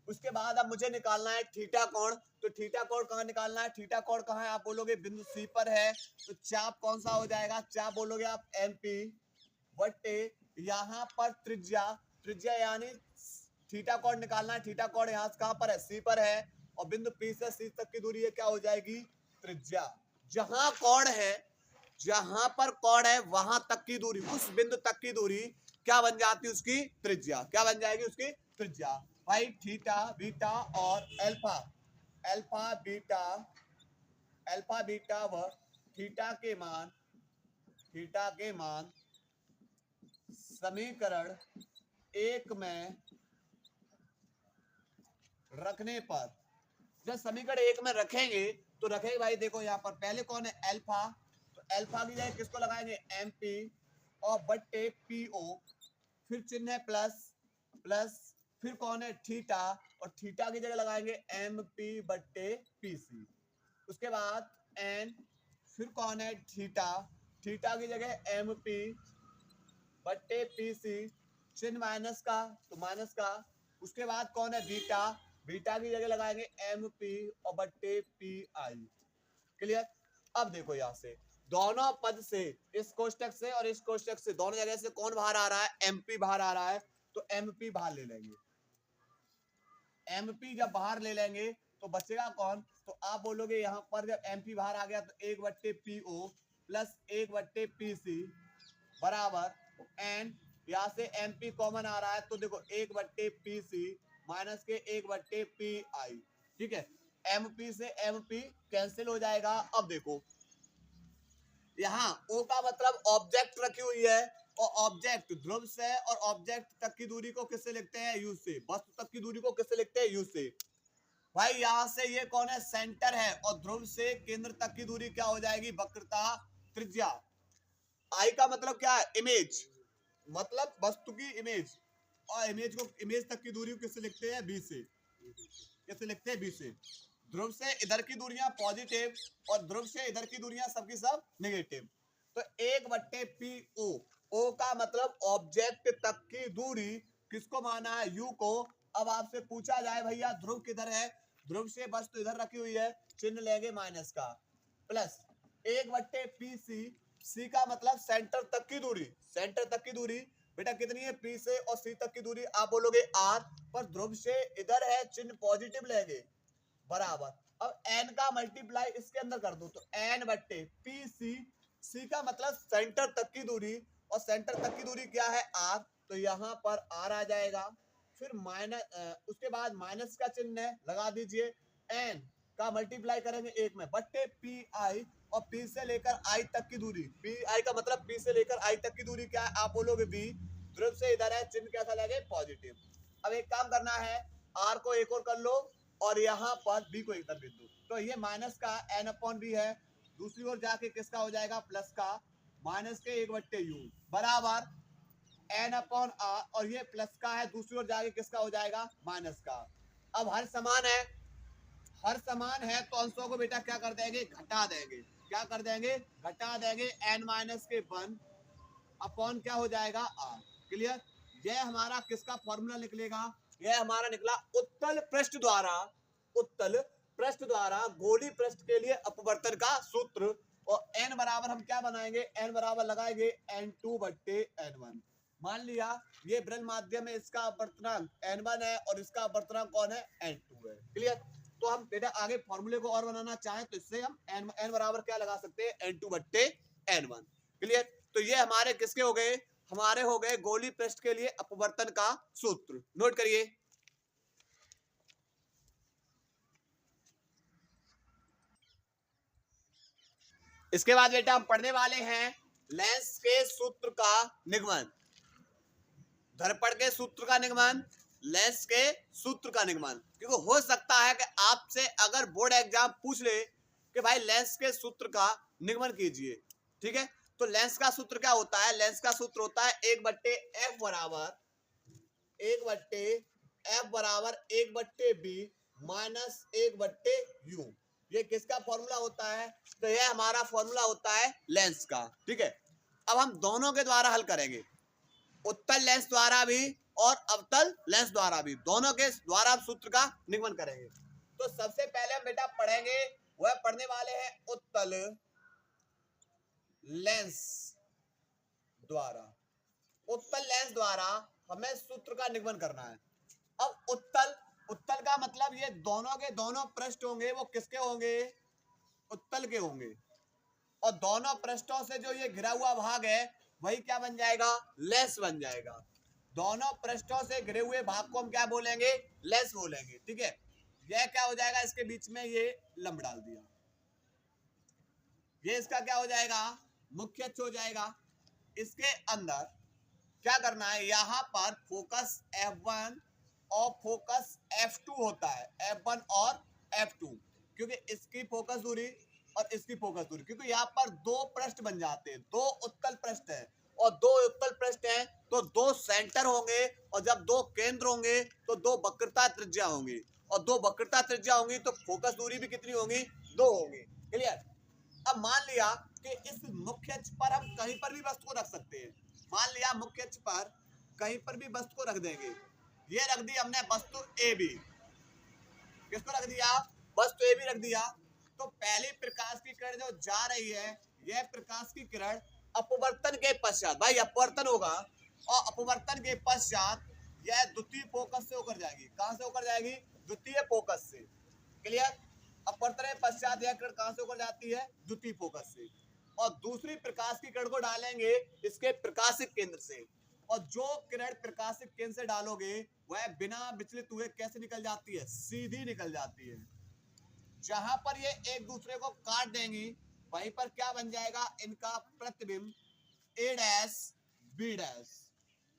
उसके बाद अब मुझे निकालना है थीटा कोण। तो थीटा कोण कहां निकालना है? थीटा कोण कहां है? आप बोलोगे बिंदु सी पर है। तो चाप कौन सा हो जाएगा? चाप बोलोगे आप एमपी बट्टे यहां पर त्रिज्या। त्रिज्या यानी थीटा कोण निकालना है। थीटा कोण यहाँ कहां पर है? सी पर है। और बिंदु पी से सी तक की दूरी ये क्या हो जाएगी? त्रिज्या। जहां कोण है जहां पर कोण है वहां तक की दूरी, उस बिंदु तक की दूरी क्या बन जाती है, उसकी त्रिज्या। क्या बन जाएगी, उसकी त्रिज्या। भाई थीटा बीटा और अल्फा, अल्फा बीटा व थीटा के मान समीकरण एक में रखने पर, जब समीकरण एक में रखेंगे तो रखेंगे भाई, देखो यहाँ पर पहले कौन है, अल्फा, तो अल्फा की जगह किसको लगाएंगे, एम पी और बट्टे पी ओ, फिर चिन्ह है प्लस प्लस, फिर कौन है थीटा, और थीटा की जगह लगाएंगे एम पी बट्टे पी सी, उसके बाद एन, फिर कौन है थीटा, थीटा की जगह एम पी बट्टे पी सी, चिन्ह माइनस का तो माइनस का, उसके बाद कौन है बीटा, बीटा की जगह लगाएंगे एम पी और बट्टे पी आई। क्लियर। अब देखो यहां से दोनों पद से, इस कोष्टक से और इस कोष्टक से, दोनों जगह से कौन बाहर आ रहा है, एमपी बाहर आ रहा है, तो एमपी बाहर ले लेंगे। एमपी जब बाहर ले लेंगे तो बचेगा कौन, तो आप बोलोगे यहां पर जब एमपी बाहर आ गया तो एक बट्टे पी ओ प्लस एक बट्टे पी सी बराबर एन, यहां से एमपी कॉमन आ रहा है तो देखो एक बट्टे पी सी माइनस के एक बट्टे पी आई। ठीक है, एमपी से एमपी कैंसिल हो जाएगा। अब देखो यहाँ ओ का मतलब ऑब्जेक्ट रखी हुई है, और ऑब्जेक्ट ध्रुव से और ऑब्जेक्ट तक की दूरी को किससे लिखते हैं, यू से, वस्तु तक की दूरी को किससे लिखते हैं, यू से। भाई यहां से ये कौन है, सेंटर है, और ध्रुव से केंद्र तक की दूरी क्या हो जाएगी, वक्रता त्रिज्या। आई का मतलब क्या है, इमेज, मतलब वस्तु की इमेज, और इमेज को, इमेज तक की दूरी को किससे लिखते हैं, बी से, किससे लिखते हैं, बी से। ध्रुव से इधर की दूरियां पॉजिटिव और ध्रुव से इधर की दूरियां सबकी सब नेगेटिव, तो एक बट्टे पी ओ, ओ का मतलब ऑब्जेक्ट तक की दूरी, किसको माना है, यू को। अब आपसे पूछा जाए भैया ध्रुव किधर है, ध्रुव से वस्तु इधर रखी हुई है, चिन्ह लेंगे माइनस का, प्लस एक बट्टे पी सी, सी का मतलब सेंटर तक की दूरी, सेंटर तक की दूरी बेटा कितनी है, पी से और सी तक की दूरी आप बोलोगे आर, पर ध्रुव से इधर है, चिन्ह पॉजिटिव लेंगे बराबर। अब n का मल्टीप्लाई इसके अंदर कर दो तो n बट्टे पी सी, सी का मतलब सेंटर तक की दूरी, और सेंटर तक की दूरी क्या है, r, तो यहाँ पर r आ जाएगा, फिर माइनस, उसके बाद माइनस का चिन्ह है लगा दीजिए, n का मल्टीप्लाई करेंगे एक में बट्टे पी आई, और p से लेकर i तक की दूरी, पी आई का मतलब p से लेकर i तक की दूरी क्या है, आप बोलोगे b, ध्रुव से इधर है, चिन्ह कैसा लगे, पॉजिटिव। अब एक काम करना है, r को एक और कर लो और यहाँ पर b को इधर भेज दो, तो ये माइनस का n अपॉन बी है, दूसरी ओर जाके किसका हो जाएगा, प्लस का माइनस के एक बट्टे यू बराबर n अपॉन आर, और ये प्लस का है, दूसरी ओर जाके किसका हो जाएगा, माइनस का। अब हर समान है, हर समान है तो अंशों को बेटा क्या कर देंगे, घटा देंगे, क्या कर देंगे, घटा देंगे, n माइनस के 1 अपॉन क्या हो जाएगा, आर। क्लियर। यह हमारा किसका फॉर्मूला निकलेगा, यह हमारा निकला उत्तल पृष्ठ द्वारा, उत्तल पृष्ठ द्वारा गोली पृष्ठ के लिए अपवर्तन का सूत्र। और n बराबर हम क्या बनाएंगे, n बराबर लगाएंगे n2 बट्टे n1। मान लिया ये ब्रह्म माध्यम है, इसका अपवर्तनांक n1 है और इसका अपवर्तनांक कौन है, n2 है। क्लियर। तो हम बेटा आगे फॉर्मूले को और बनाना चाहें तो इससे हम n बराबर क्या लगा सकते हैं, n2 बट्टे n1। क्लियर। तो ये हमारे किसके हो गए, हमारे हो गए गोली पृष्ठ के लिए अपवर्तन का सूत्र। नोट करिए। इसके बाद बेटा हम पढ़ने वाले हैं लेंस के सूत्र का निगमन, धरपड़ के सूत्र का निगमन, लेंस के सूत्र का निगमन। क्योंकि हो सकता है कि आपसे अगर बोर्ड एग्जाम पूछ ले कि भाई लेंस के सूत्र का निगमन कीजिए, ठीक है, तो लेंस का सूत्र क्या होता है, लेंस का सूत्र होता है एक बट्टे एफ बराबर, एक बट्टे एफ बराबर एक बट्टे बी माइनस एक बट्टे यू। ये किसका फॉर्मूला होता है, तो यह हमारा फॉर्मूला होता है लेंस का। ठीक है, अब हम दोनों के द्वारा हल करेंगे, उत्तल लेंस द्वारा भी और अवतल लेंस द्वारा भी, दोनों के द्वारा हम सूत्र का निगमन करेंगे। तो सबसे पहले हम बेटा पढ़ेंगे, वह पढ़ने वाले हैं उत्तल लेंस द्वारा, उत्तल लेंस द्वारा हमें सूत्र का निगमन करना है। अब उत्तल, उत्तल का मतलब ये दोनों के दोनों पृष्ठ होंगे वो किसके होंगे, उत्तल के होंगे। और दोनों पृष्ठों से जो ये घिरा हुआ भाग है वही क्या बन जाएगा, लेस बन जाएगा। दोनों पृष्ठों से घिरे हुए भाग को हम क्या बोलेंगे, लेस बोलेंगे। ठीक है, यह क्या हो जाएगा, इसके बीच में ये लंब डाल दिया, ये इसका क्या हो जाएगा, मुख्य अक्ष हो जाएगा। इसके अंदर क्या करना है, यहां पर फोकस F1 और फोकस F2 होता है, F1 और F2, क्योंकि इसकी फोकस दूरी और इसकी फोकस दूरी, क्योंकि यहाँ पर दो पृष्ठ बन जाते हैं, दो उत्तल पृष्ठ है, और दो उत्तल पृष्ठ हैं तो दो सेंटर होंगे, और जब दो केंद्र होंगे तो दो वक्रता त्रिज्या होंगी, और दो वक्रता त्रिज्या होंगी तो फोकस दूरी भी कितनी होगी, दो होंगी। क्लियर। अब मान लिया कि इस मुख्य अक्ष पर हम कहीं पर भी वस्तु को रख सकते हैं। मान लिया मुख्य अक्ष पर कहीं पर भी वस्तु को रख देंगे, ये रख दी हमने वस्तु ए बी, किसको रख दिया, वस्तु ए बी रख दिया। तो पहली प्रकाश की किरण जो जा रही है, यह प्रकाश की किरण अपवर्तन के पश्चात, भाई अपवर्तन होगा, और अपवर्तन के पश्चात यह द्वितीय फोकस से होकर जाएगी। कहां से होकर जाएगी, द्वितीय फोकस से। क्लियर। अपवर्तन के पश्चात यह किरण कहां से होकर जाती है, द्वितीय फोकस से, और दूसरी प्रकाश की किरण को डालेंगे इसके प्रकाशिक केंद्र से, और जो किरण प्रकाशिक केंद्र से डालोगे वह बिना विचलित हुए कैसे निकल जाती है, सीधी निकल जाती है। जहां पर ये एक दूसरे को काट देंगी वहीं पर क्या बन जाएगा, इनका प्रतिबिंब ए डैश बी डैश,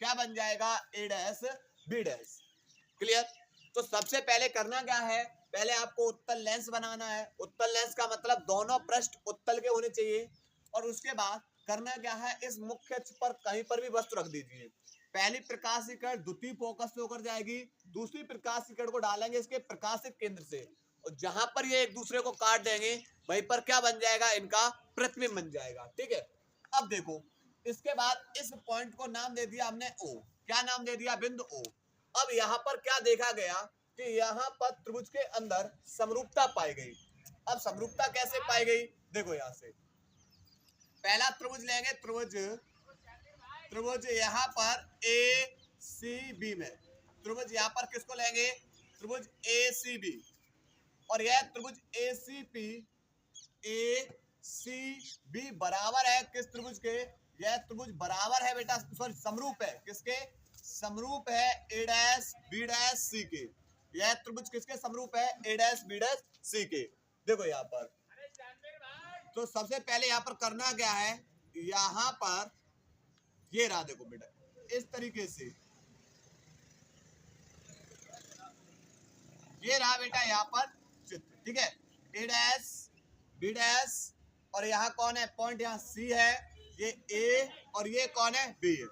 क्या बन जाएगा, ए डैश बी डैश। क्लियर। तो सबसे पहले करना क्या है, पहले आपको उत्तल लेंस बनाना है। उत्तल लेंस का मतलब दोनों पृष्ठ उत्तल के होने चाहिए, और उसके बाद करना क्या है, इस मुख्य अक्ष पर कहीं पर भी वस्तु रख दीजिए। पहली प्रकाश की किरण द्वितीय फोकस से होकर जाएगी, दूसरी प्रकाश की किरण को डालेंगे इसके प्रकाशिक केंद्र से, और जहां पर ये एक दूसरे को काट देंगे वहीं पर क्या बन जाएगा, इनका प्रतिबिंब बन जाएगा। ठीक है। अब देखो, इसके बाद इस पॉइंट को नाम दे दिया हमने ओ, क्या नाम दे दिया, बिंदु ओ। अब यहाँ पर क्या देखा गया कि यहाँ पर त्रिभुज के अंदर समरूपता पाई गई। अब समरूपता कैसे पाई गई, देखो यहाँ से पहला त्रिभुज लेंगे, त्रिभुज यहाँ पर ए सी बी में, त्रिभुज यहाँ पर किसको लेंगे, त्रिभुज ए सी बी, और यह त्रिभुज ए सी बी बराबर है किस त्रिभुज के, यह त्रिभुज बराबर है बेटा, सॉरी समरूप है, किसके, समरूप है ए डैश बी डैश सी के। यह त्रिभुज किसके समरूप है, ए डैश बी डैश सी के। देखो यहाँ पर, तो सबसे पहले यहाँ पर करना क्या है, यहाँ पर ये रहा, देखो बेटा इस तरीके से ये रहा बेटा यहाँ पर चित्र। ठीक है, ए डैश बी डैश, और यहाँ कौन है, पॉइंट यहाँ सी है, ये ए, और ये कौन है, बी है।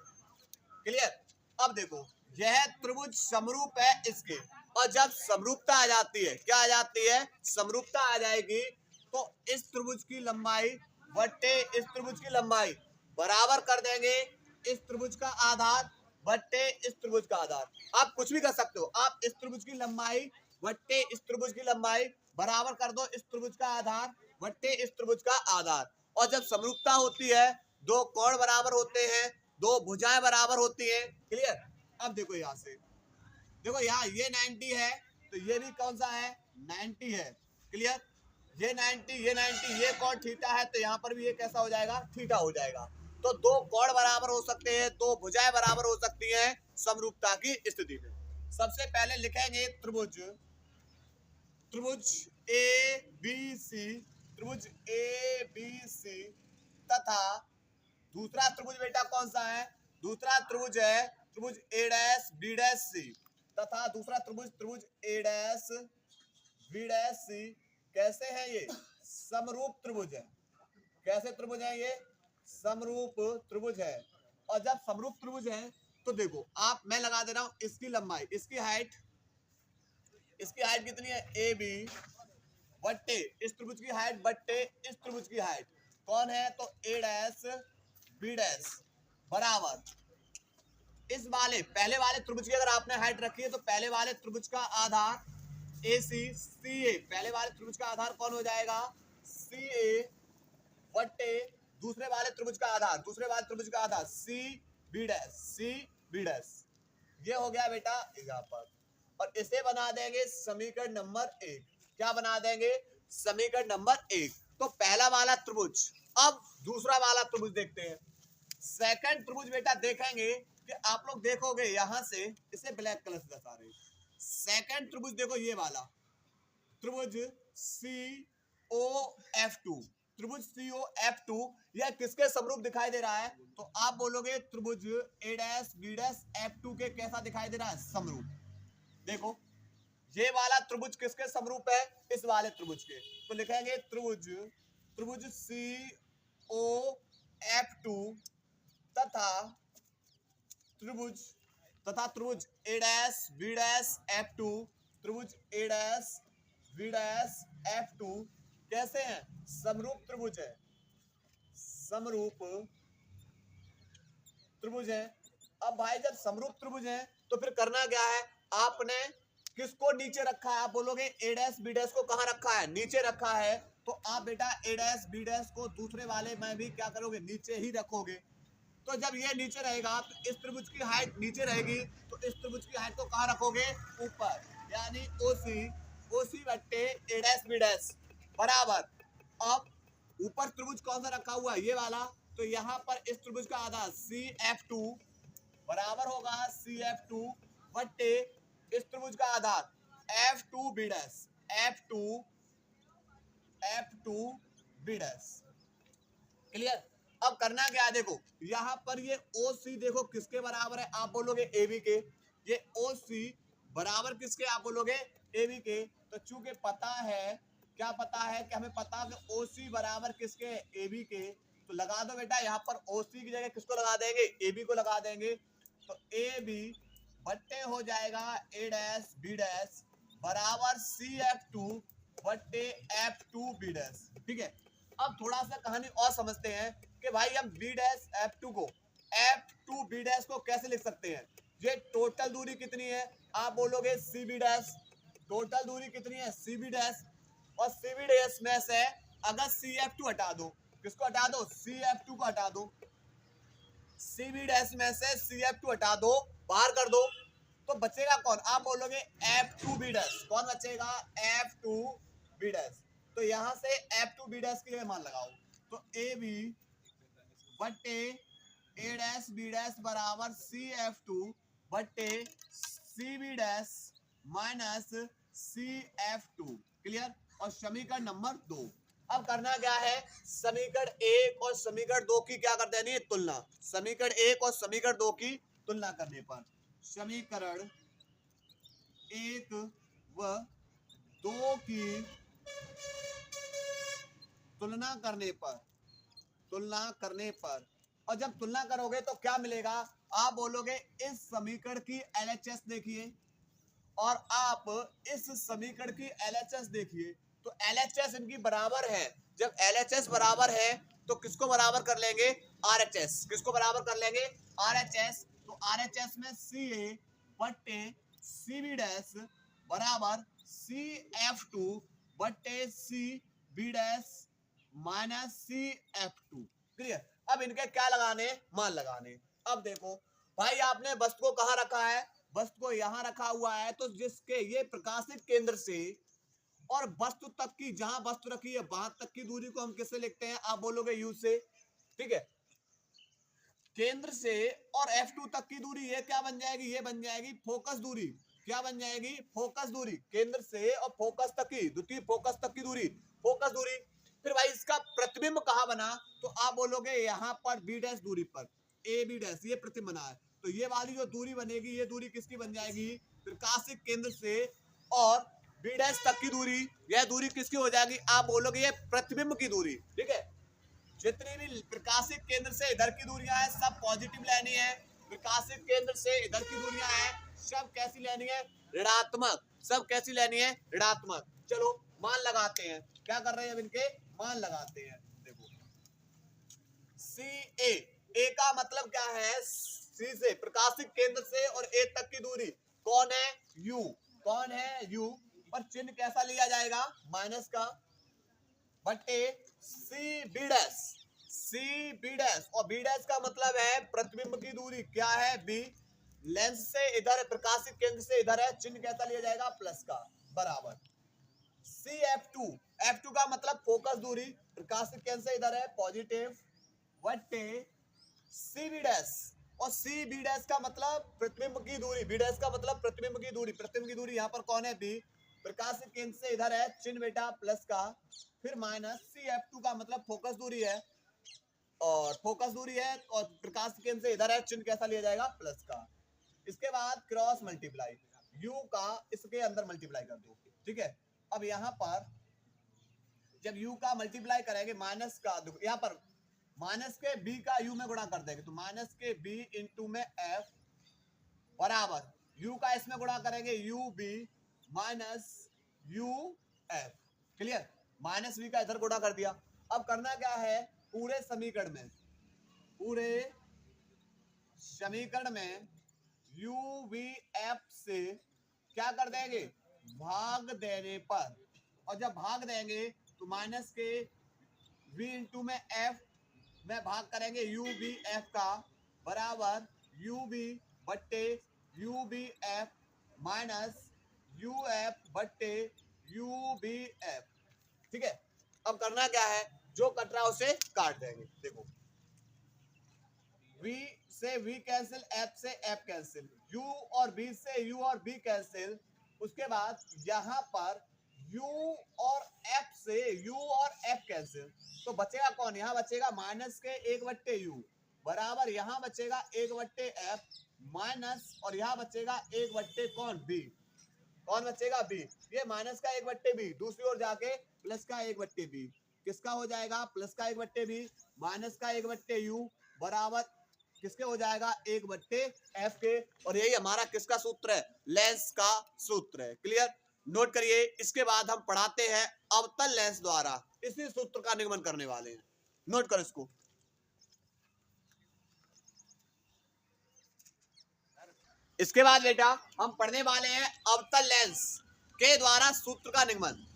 क्लियर। अब देखो यह त्रिभुज समरूप है इसके, और जब समरूपता आ जाती है, क्या आ जाती है, समरूपता आ जाएगी, तो इस त्रिभुज की लंबाई बट्टे इस त्रिभुज की लंबाई बराबर कर देंगे इस त्रिभुज का आधार बट्टे इस त्रिभुज का आधार। आप कुछ भी कर सकते हो, आप इस त्रिभुज की लंबाई बट्टे इस त्रिभुज की लंबाई बराबर कर दो इस त्रिभुज का आधार बट्टे इस त्रिभुज का आधार। और जब समरूपता होती है, दो कोण बराबर होते हैं, दो भुजाएं बराबर होती हैं। क्लियर। अब देखो यहाँ से, देखो यहाँ ये 90 है, तो ये भी कौन सा है, 90 है। क्लियर। ये 90 ये कोण थीटा है, तो यहाँ पर भी ये कैसा हो जाएगा, थीटा हो जाएगा। तो दो कोण बराबर हो सकते हैं, दो भुजाएं बराबर हो सकती हैं समरूपता की स्थिति में। सबसे पहले लिखेंगे त्रिभुज ए बी सी तथा दूसरा त्रिभुज बेटा कौन सा है, दूसरा त्रिभुज है त्रिभुज ए डैश बी डैश सी, तथा दूसरा त्रिभुज ए डैश बी डैश सी। कैसे है ये, समरूप त्रिभुज है। कैसे त्रिभुज है ये, समरूप त्रिभुज है। और जब समरूप त्रिभुज है तो देखो आप, मैं लगा दे रहा हूं इसकी लंबाई, इसकी हाइट कितनी है, ए बी बट्टे इस त्रिभुज की हाइट बट्टे इस त्रिभुज की हाइट कौन है, तो ए डैश बी डैश बराबर इस वाले पहले वाले त्रिभुज की अगर आपने हाइट रखी है तो पहले वाले त्रिभुज का आधार ए सी सी ए, पहले वाले त्रिभुज का आधार कौन हो जाएगा, सी ए बट्टे दूसरे वाले त्रिभुज का आधार सी बी डैश। ये हो गया बेटा यहाँ पर, और इसे बना देंगे समीकरण नंबर 1। क्या बना देंगे, समीकरण नंबर 1। तो पहला वाला त्रिभुज अब दूसरा वाला त्रिभुज देखते हैं। सेकंड त्रिभुज बेटा देखेंगे कि आप लोग देखोगे यहां से, इसे ब्लैक कलर से दर्शा रहे। सेकंड त्रिभुज देखो, ये वाला त्रिभुज COF2, त्रिभुज COF2 यह किसके समरूप दिखाई दे रहा है? तो आप बोलोगे त्रिभुज A'B'F2 के कैसा दिखाई दे रहा है? समरूप। देखो ये वाला त्रिभुज किसके समरूप है? इस वाले त्रिभुज के। तो लिखेंगे त्रिभुज COF2 तथा त्रिभुज A'B'F2, त्रिभुज A'B'F2 कैसे हैं? समरूप त्रिभुज है, समरूप त्रिभुज है। अब भाई जब समरूप त्रिभुज है तो फिर करना क्या है? आपने किसको नीचे रखा है? आप बोलोगे A' को कहां रखा है? नीचे रखा है। तो आप बेटा A' को दूसरे वाले में भी क्या करोगे? नीचे ही रखोगे। तो जब ये नीचे रहेगा तो इस त्रिभुज की हाइट नीचे रहेगी, तो इस त्रिभुज की हाइट को कहां रखोगे? ऊपर, यानी OC बट्टे A' बराबर। अब ऊपर त्रिभुज कौन सा रखा हुआ है? ये वाला। तो यहाँ पर इस त्रिभुज का आधार CF2 बराबर होगा CF2 बट्टे इस त्रिभुज का आधार F2B', F2B'। क्लियर? अब करना क्या है? देखो यहाँ पर ये OC देखो किसके बराबर है? आप बोलोगे AB के। ये OC बराबर किसके? आप बोलोगे AB के। तो चूंकि पता है, क्या पता है कि हमें पता है कि OC बराबर किसके? AB के। तो लगा दो बेटा, यहाँ पर OC की जगह किसको लगा देंगे? AB को लगा देंगे। तो AB बट्टे हो जाएगा A', B' बराबर CF2 बट्टे F2B'। ठीक है? अब थोड़ा सा कहानी और समझते हैं कि भाई हम B', F2B' को कैसे लिख सकते हैं? ये टोटल दूरी कितनी है? आप बोलोगे CB'। टोटल दूरी कितनी है? CB'। और CB' में से अगर CF2 हटा दो, किसको हटा दो? CF2 को हटा दो। CB' में से CF2 हटा दो, बाहर कर दो, तो बचेगा कौन? आप बोलोगे F2B'। कौन बचेगा? F2B'। तो यहां से F2B' के लिए मान लगाओ। तो AB बट्टे A', B' बराबर CF2 बट्टे CB' माइनस CF2। क्लियर? और समीकरण नंबर 2। अब करना क्या है? समीकरण 1 और समीकरण 2 की क्या कर देनी है? तुलना। समीकरण 1 और समीकरण 2 की तुलना करने पर समीकरण 1 व 2 की तुलना करने पर और जब तुलना करोगे तो क्या मिलेगा? आप बोलोगे इस समीकरण की LHS देखिए और आप इस समीकरण की LHS देखिए। तो LHS इनकी बराबर है। जब LHS बराबर है तो किसको बराबर कर लेंगे? RHS। किसको बराबर कर लेंगे? RHS। तो RHS में CA बट्टे CB' बराबर CF2 बट्टे CB' माइनस CF2। क्लियर? अब इनके क्या लगाने? मान लगाने। अब देखो भाई, आपने वस्तु को कहां रखा है? वस्तु को यहां रखा हुआ है। तो जिसके ये प्रकाशित केंद्र से और वस्तु तक की, जहां वस्तु रखी है वहां तक की दूरी को हम किससे लिखते हैं? आप बोलोगे U से। ठीक है? केंद्र से और F2 तक की दूरी ये क्या बन जाएगी? ये बन जाएगी फोकस दूरी। क्या बन जाएगी? फोकस दूरी। केंद्र से और फोकस तक की, द्वितीय फोकस तक की दूरी, फोकस दूरी। फिर भाई इसका प्रतिबिंब कहां बना? तो आप बोलोगे यहां पर B' दूरी पर, AB', ये प्रतिबिंब बना है। तो ये वाली जो दूरी बनेगी, ये दूरी किसकी बन जाएगी? प्रकाशित केंद्र से और B' तक की दूरी, यह दूरी किसकी हो जाएगी? आप बोलोगे ये प्रतिबिंब की दूरी। ठीक है? जितनी भी प्रकाशित केंद्र से इधर की दूरियां हैं सब पॉजिटिव लेनी है। प्रकाशित केंद्र से इधर की दूरियां हैं सब कैसी लेनी है? ऋणात्मक। सब कैसी लेनी है? ऋणात्मक। चलो मान लगाते हैं। क्या कर रहे हैं? अब इनके मान लगाते हैं। देखो CA, A का मतलब क्या है? C से, प्रकाशित केंद्र से और A तक की दूरी कौन है? U। कौन है? U। पर चिन्ह कैसा लिया जाएगा? माइनस का। बट्टे CB', और B' का मतलब है प्रतिबिंब की दूरी। क्या है? B। लेंस से इधर, प्रकाशित केंद्र से इधर है, चिन्ह कैसा लिया जाएगा? प्लस का। बराबर CF2, F2 का मतलब फोकस दूरी, प्रकाशिक केंद्र से इधर है पॉजिटिव, बटे CB डैश, और CB डैश का मतलब प्रतिबिंब की दूरी, B डैश का मतलब प्रतिबिंब की दूरी, प्रतिबिंब की दूरी यहाँ पर कौन है B, प्रकाशिक केंद्र से इधर है चिन्ह बेटा प्लस का, फिर माइनस CF2 का मतलब फोकस दूरी है, और फोकस दूरी है और प्रकाशिक केंद्र से इधर है चिन्ह कैसा लिया जाएगा प्लस का। इसके बाद क्रॉस मल्टीप्लाई, U का इसके अंदर मल्टीप्लाई कर दो, ठीक है। अब यहाँ पर जब U का मल्टीप्लाई करेंगे माइनस का, यहाँ पर माइनस के B का U में गुणा कर देंगे, तो माइनस के B इंटू में F बराबर U का इसमें गुणा करेंगे UB minus UF, clear. Minus B का इधर गुणा कर दिया। अब करना क्या है, पूरे समीकरण में UVF से क्या कर देंगे, भाग देने पर, और जब भाग देंगे तो माइनस के V इंटू में F में भाग करेंगे UBF का बराबर UB बट्टे UBF माइनस UF बट्टे UBF, ठीक है। अब करना क्या है, जो कट रहा है उसे काट देंगे। देखो V से V कैंसिल, F से F कैंसिल, U और B से U और B कैंसिल, उसके बाद यहाँ पर U और F से U और F कैंसिल, तो बचेगा कौन, यहाँ बचेगा माइनस के 1/U बराबर यहाँ बचेगा 1/F माइनस, और यहाँ बचेगा 1/, कौन B, कौन बचेगा B, ये माइनस का 1/B, दूसरी ओर जाके प्लस का 1/B, किसका हो जाएगा प्लस का 1/B, माइनस का 1/U बराबर किसके हो जाएगा 1/F के, और यही हमारा किसका सूत्र है, लेंस का सूत्र है, क्लियर। नोट करिए। इसके बाद हम पढ़ाते हैं अवतल लेंस द्वारा इसी सूत्र का निगमन करने वाले हैं, नोट करो इसको। इसके बाद बेटा हम पढ़ने वाले हैं अवतल लेंस के द्वारा सूत्र का निगमन।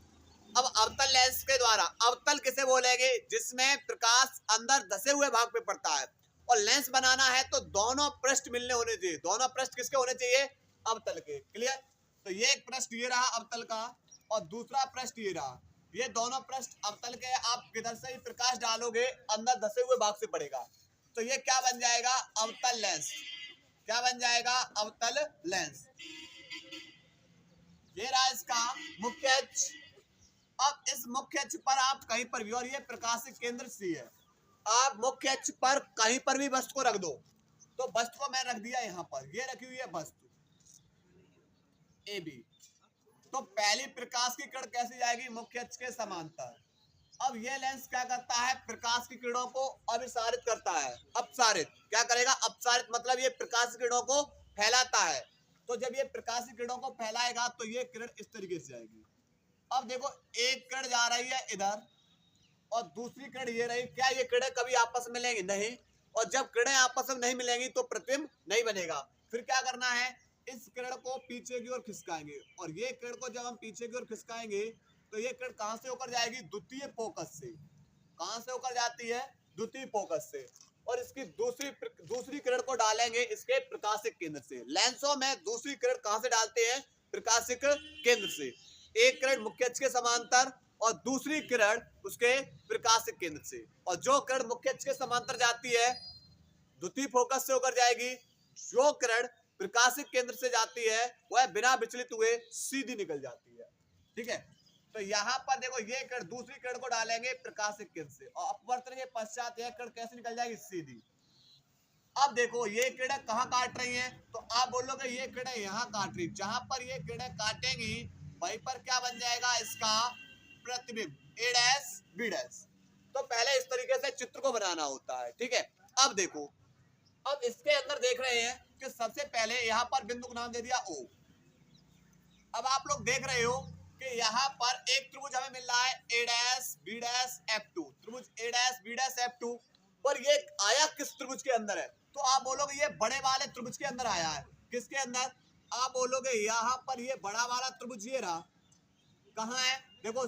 अब अवतल लेंस के द्वारा, अवतल किसे बोलेंगे, जिसमें प्रकाश अंदर धसे हुए भाग पे पड़ता है, और लेंस बनाना है तो दोनों पृष्ठ मिलने होने चाहिए, दोनों पृष्ठ किसके होने चाहिए, अवतल के, क्लियर। तो ये एक पृष्ठ ये रहा अवतल का, और दूसरा पृष्ठ ये रहा, ये दोनों पृष्ठ अवतल के। आप किधर से ही प्रकाश डालोगे अंदर धसे हुए भाग से पड़ेगा, तो ये क्या बन जाएगा, अवतल लेंस, क्या बन जाएगा, अवतल लेंस। ये रहा इसका मुख्य अक्ष। अब इस मुख्य अक्ष पर आप कहीं पर भी, और ये प्रकाशिक केंद्र C है, आप मुख्य अक्ष पर कहीं पर भी वस्तु को रख दो, तो वस्तु को मैं रख दिया यहाँ पर, ये रखी हुई है वस्तु AB, तो पहली प्रकाश की किरण कैसे जाएगी, मुख्य अक्ष के समांतर। अब ये लेंस क्या करता है, प्रकाश की किरणों को अभिसारित करता है, अपसारित, क्या करेगा, अपसारित मतलब ये प्रकाश की किरणों को फैलाता है, तो जब ये प्रकाश की किरणों को फैलाएगा तो ये किरण इस तरीके से जाएगी। अब देखो एक किरण जा रही है इधर और दूसरी किरण ये रही, क्या ये किरणें कभी आपस में मिलेंगी, नहीं, और जब किरणें आपस में नहीं मिलेंगी तो प्रतिबिंब नहीं बनेगा। फिर क्या करना है, इस किरण को पीछे की ओर खिसकाएंगे, और ये किरण को जब हम पीछे की ओर खिसकाएंगे तो ये किरण कहां से होकर जाएगी, द्वितीय फोकस से, कहां से होकर जाती है, द्वितीय फोकस से, और इसकी दूसरी किरण को डालेंगे इसके प्रकाशिक केंद्र से। लेंसों में दूसरी किरण कहां से डालते हैं, प्रकाशिक केंद्र से। एक किरण मुख्य अक्ष के समांतर और दूसरी किरण उसके प्रकाशिक केंद्र से, और जो किरण मुख्य अक्ष के समांतर जाती है द्वितीय फोकस से होकर जाएगी, जो किरण प्रकाशिक केंद्र से जाती है वह बिना विचलित हुए सीधी निकल जाती है, ठीक है। तो यहाँ पर देखो ये किरण दूसरी किरण को डालेंगे प्रकाशिक केंद्र से, और अपवर्तन के पश्चात यह किरण कैसे निकल जाएगी, सीधी। अब देखो ये किरणें कहाँ काट रही हैं, तो आप बोलोगे ये किरणें यहाँ काट रही, जहां पर ये किरणें काटेंगी वहीं पर क्या बन जाएगा, इसका प्रतिबिंब A डैश B डैश। तो पहले इस तरीके से चित्र को बनाना होता है, ठीक है। अब देखो, अब इसके अंदर देख रहे हैं कि सबसे पहले यहाँ पर बिंदु का नाम दे दिया O। अब आप लोग देख रहे हो कि यहाँ पर एक त्रिभुज हमें मिल रहा है A dash B dash F2, त्रिभुज A dash B dash F2, पर ये आया किस त्रिभुज के अंदर है, तो आप बोलोगे ये बड़े वाले त्रिभुज के अंदर आया है। किसके अंदर, आप बोलोगे यहाँ पर ये बड़ा वाला त्रिभुज ये रहा, कहाँ है, देखो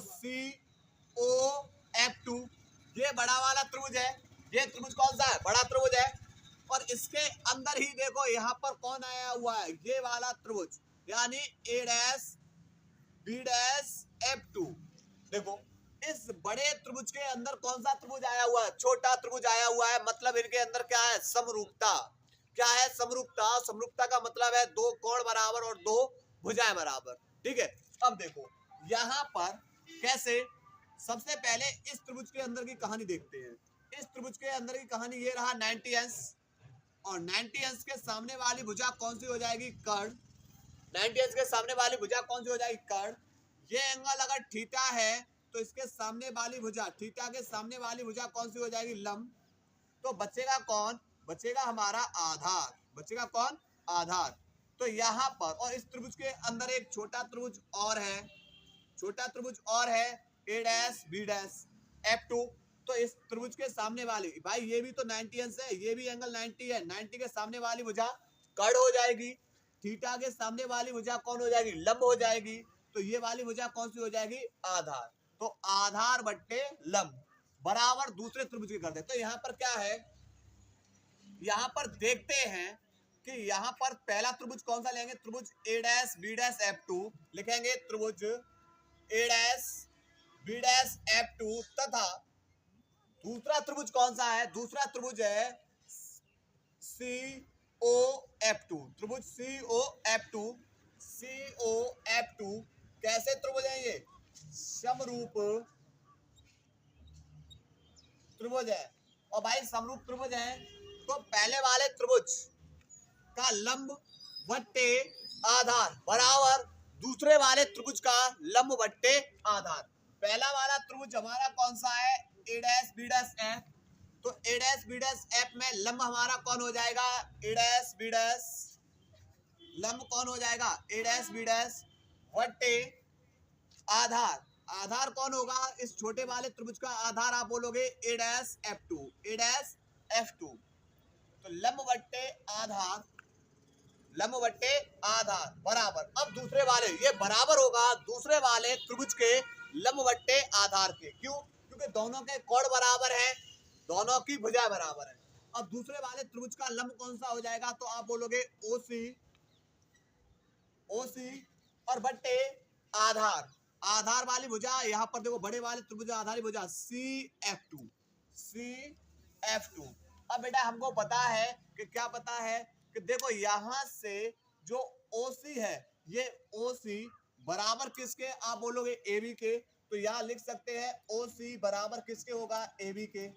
COF2, ये बड़ा वाला त्रिभुज है, ये त्रिभुज कौन सा है, बड़ा त्रिभुज है, और इसके अंदर ही देखो यहाँ पर कौन आया हुआ है, ये वाला त्रिभुज, यानी A dash B dash F2। देखो इस बड़े त्रिभुज के अंदर कौन सा त्रिभुज आया हुआ है? छोटा त्रिभुज आया हुआ है। मतलब इनके अंदर क्या है? समरूपता। क्या है? समरूपता। समरूपता का मतलब है दो कोण बराबर और दो भुजाएं बराबर। ठीक है, अब देखो यहां पर कैसे, सबसे पहले इस त्रिभुज के अंदर की कहानी देखते हैं। इस त्रिभुज के अंदर की कहानी ये रहा 90 अंश, और 90 अंश के सामने वाली भुजा कौन सी हो जाएगी? कर्ण। 90 अंश के सामने वाली भुजा कौन सी हो जाएगी? कर्ण। ये एंगल अगर थीटा है तो इसके सामने वाली भुजा, थीटा के सामने वाली भुजा कौन सी हो जाएगी? लंब। तो बचेगा कौन? बचेगा हमारा आधार। बचेगा कौन? आधार। तो यहाँ पर, और इस त्रिभुज के अंदर एक छोटा त्रिभुज और है, छोटा त्रिभुज और है ए डैश बी डैश F2। तो इस त्रिभुज के सामने वाली, भाई ये भी तो 90 अंश है, ये भी एंगल 90 है। 90 के सामने वाली भुजा कर्ण हो जाएगी। थीटा के सामने वाली भुजा कौन हो जाएगी? लंब हो जाएगी। तो ये वाली भुजा कौन सी हो जाएगी? आधार। तो आधार बट्टे लंब बराबर दूसरे त्रिभुज के कर दे। तो यहाँ पर क्या है, यहाँ पर देखते हैं कि यहाँ पर पहला त्रिभुज कौन सा लेंगे? त्रिभुज ए डैश बी डैश F2 लिखेंगे। त्रिभुज ए डैश बी डैश F2 तथा दूसरा त्रिभुज कौन सा है? दूसरा त्रिभुज है COF2। त्रिभुज COF2। COF2 कैसे त्रिभुज है? ये समरूप त्रिभुज है। और भाई समरूप त्रिभुज है तो पहले वाले त्रिभुज का लंब बट्टे आधार बराबर दूसरे वाले त्रिभुज का लंब बट्टे आधार। पहला वाला त्रिभुज हमारा कौन सा है? ए डैश बी डैश F। तो ए डैश बी डैश F में लंब हमारा कौन हो जाएगा? ए डैश बी डैश। लंब कौन हो जाएगा? ए डैश बी डैश बट्टे आधार। आधार कौन होगा? इस छोटे वाले त्रिभुज का आधार आप बोलोगे ए डैश F2। ए डैश F2। तो लंब बट्टे आधार, लंब बट्टे आधार बराबर, अब दूसरे वाले, ये बराबर होगा दूसरे वाले त्रिभुज के लंब बट्टे आधार के। क्यों? क्योंकि दोनों के कोण बराबर है, दोनों की भुजा बराबर है। अब दूसरे वाले त्रिभुज का लंब कौन सा हो जाएगा? तो आप बोलोगे OC। OC और बट्टे आधार। आधार वाली भुजा यहाँ पर देखो, बड़े वाले त्रिभुज आधारी भुजा CF2। CF2। अब बेटा हमको पता है कि क्या पता है कि देखो यहां से जो OC है, ये OC बराबर किसके? आप बोलोगे AB के। तो यहां लिख सकते हैं OC बराबर किसके होगा? AB के।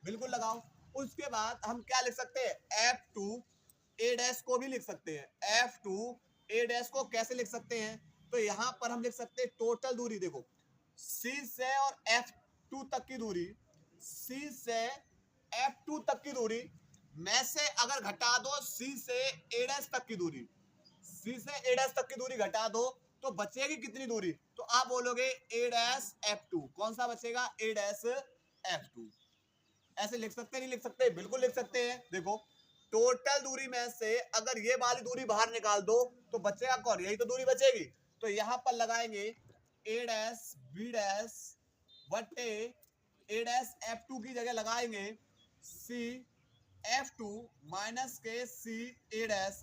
बिल्कुल लगाओ। उसके बाद हम क्या लिख सकते हैं? F2 A डैश को भी लिख सकते हैं। F2 A डैश को कैसे लिख सकते हैं? तो यहां पर हम लिख सकते हैं टोटल दूरी, देखो C से और F2 तक की दूरी, C से F2 तक की दूरी में से अगर घटा दो C से A डैश तक की दूरी, C से A डैश तक की दूरी घटा दो तो बचेगी कितनी दूरी? तो आप बोलोगे A डैश F2। कौन सा बचेगा? A dash F2। ऐसे लिख सकते नहीं लिख सकते? बिल्कुल लिख सकते हैं। देखो टोटल दूरी में से अगर ये वाली दूरी बाहर निकाल दो तो बचेगा कौन? यही तो दूरी बचेगी। तो यहां पर लगाएंगे A डैश B डैश बट्टे A डैश F2 की जगह लगाएंगे C F2 माइनस के C A डैश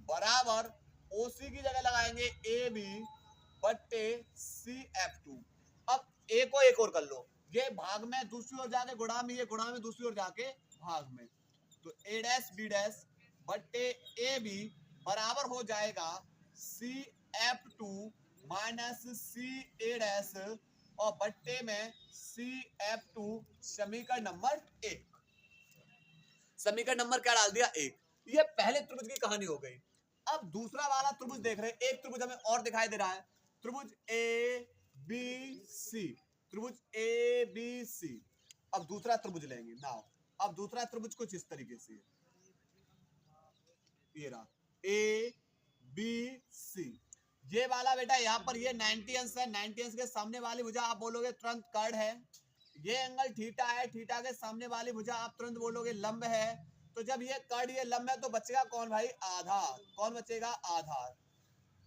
बराबर OC की जगह लगाएंगे AB बट्टे C F2। अब A को एक और कर लो, ये भाग में दूसरी ओर जाके गुणा में, ये गुणा में दूसरी ओर जाके भाग में। तो A डैश B डैश बट्टे AB बराबर हो जाएगा C F2 minus C A dash और बट्टे में C F2। समीकरण नंबर 1। समीकरण नंबर क्या डाल दिया? 1। ये पहले त्रिभुज की कहानी हो गई। अब दूसरा वाला त्रिभुज देख रहे हैं। एक त्रिभुज हमें और दिखाई दे रहा है, त्रिभुज ABC। त्रिभुज ABC। अब दूसरा त्रिभुज लेंगे ना। अब दूसरा त्रिभुज कुछ इस तरीके से, ये रहा ABC। ये वाला बेटा यहाँ पर ये 90 अंश है। 90 अंश के सामने वाली भुजा आप बोलोगे तुरंत कर्ण है। ये एंगल थीटा है, थीटा के सामने वाली भुजा आप तुरंत बोलोगे लंब है। तो जब ये कर्ण ये लंब है तो बचेगा कौन भाई? आधार। कौन बचेगा? आधार।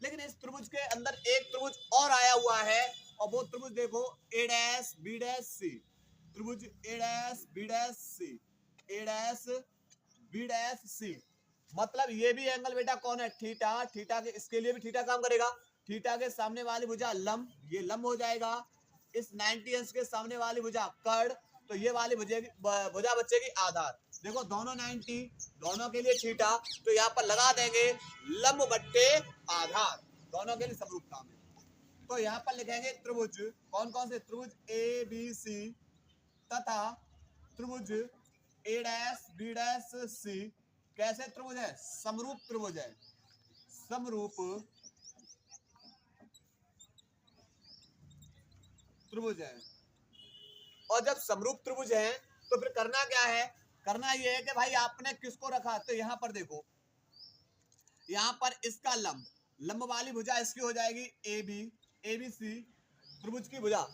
लेकिन इस त्रिभुज के अंदर एक त्रिभुज और आया हुआ है, और वो त्रिभुज देखो A dash B dash C। त्रिभुज A dash B dash C, A dash B dash C। मतलब ये भी एंगल बेटा कौन है? थीटा। थीटा के, इसके लिए भी थीटा काम करेगा। थीटा के सामने वाली भुजा लंब, ये लंब हो जाएगा। इस 90 अंश के सामने वाली भुजा कर्ण, तो ये वाली भुजा बचेगी आधार। देखो दोनों 90, दोनों के लिए थीटा, तो यहाँ पर लगा देंगे लंब बट्टे आधार, दोनों के लिए समरूप काम है। तो यहाँ पर लिखेंगे त्रिभुज, कौन कौन से त्रिभुज, ए बी सी तथा त्रिभुज ए डैश बी डैश सी। कैसे त्रिभुज है, समरूप त्रिभुज है, समरूप त्रिभुज है। और जब समरूप त्रिभुज है तो फिर करना क्या है, करना ये है कि भाई आपने किसको रखा, तो यहाँ पर देखो, यहाँ पर इसका लंब, लंब वाली भुजा इसकी हो जाएगी ए बी सी, त्रिभुज की भुजा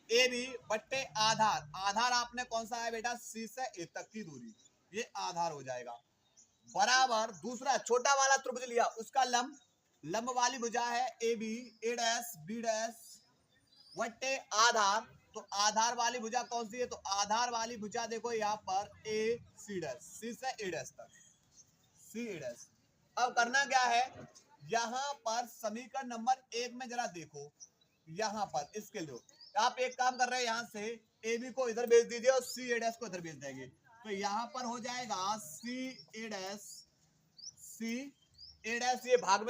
ए बी बट्टे आधार, आधार आपने कौन सा है बेटा, सी से ए तक की दूरी, ये आधार हो जाएगा, बराबर दूसरा छोटा वाला त्रिभुज लिया, उसका लंब, लंब वाली भुजा है A B, A dash B dash बट्टे आधार, तो आधार वाली भुजा कौन सी है, तो आधार वाली भुजा देखो यहाँ पर ए सी डैश, सी से ए डैश तक, सी ए डैश। अब करना क्या है, यहाँ पर समीकरण नंबर 1 में जरा देखो, यहाँ पर इसके लिए आप एक काम कर रहे हैं, यहाँ से ए बी को इधर भेज दीजिए और सी ए डैश को इधर भेज देंगे, तो यहाँ पर हो जाएगा सी ए डैश, ये भाग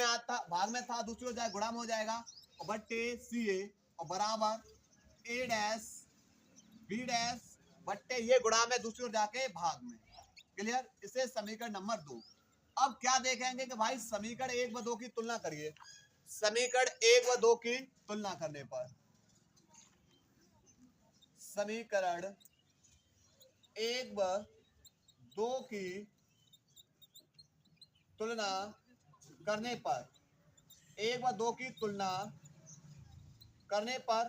में था, दूसरी हो जाए गुणा में हो जाएगा, और बट्टे सी ए, और बराबर ए डैश बी डैश बट्टे ये गुणा में, दूसरी ओर जाके भाग में। क्लियर, इसे समीकरण नंबर 2। अब क्या देखेंगे कि भाई समीकरण 1 व 2 की तुलना करिए, समीकरण 1 व 2 की तुलना करने पर, समीकरण 1 व 2 की तुलना करने पर, 1 व 2 की तुलना करने पर,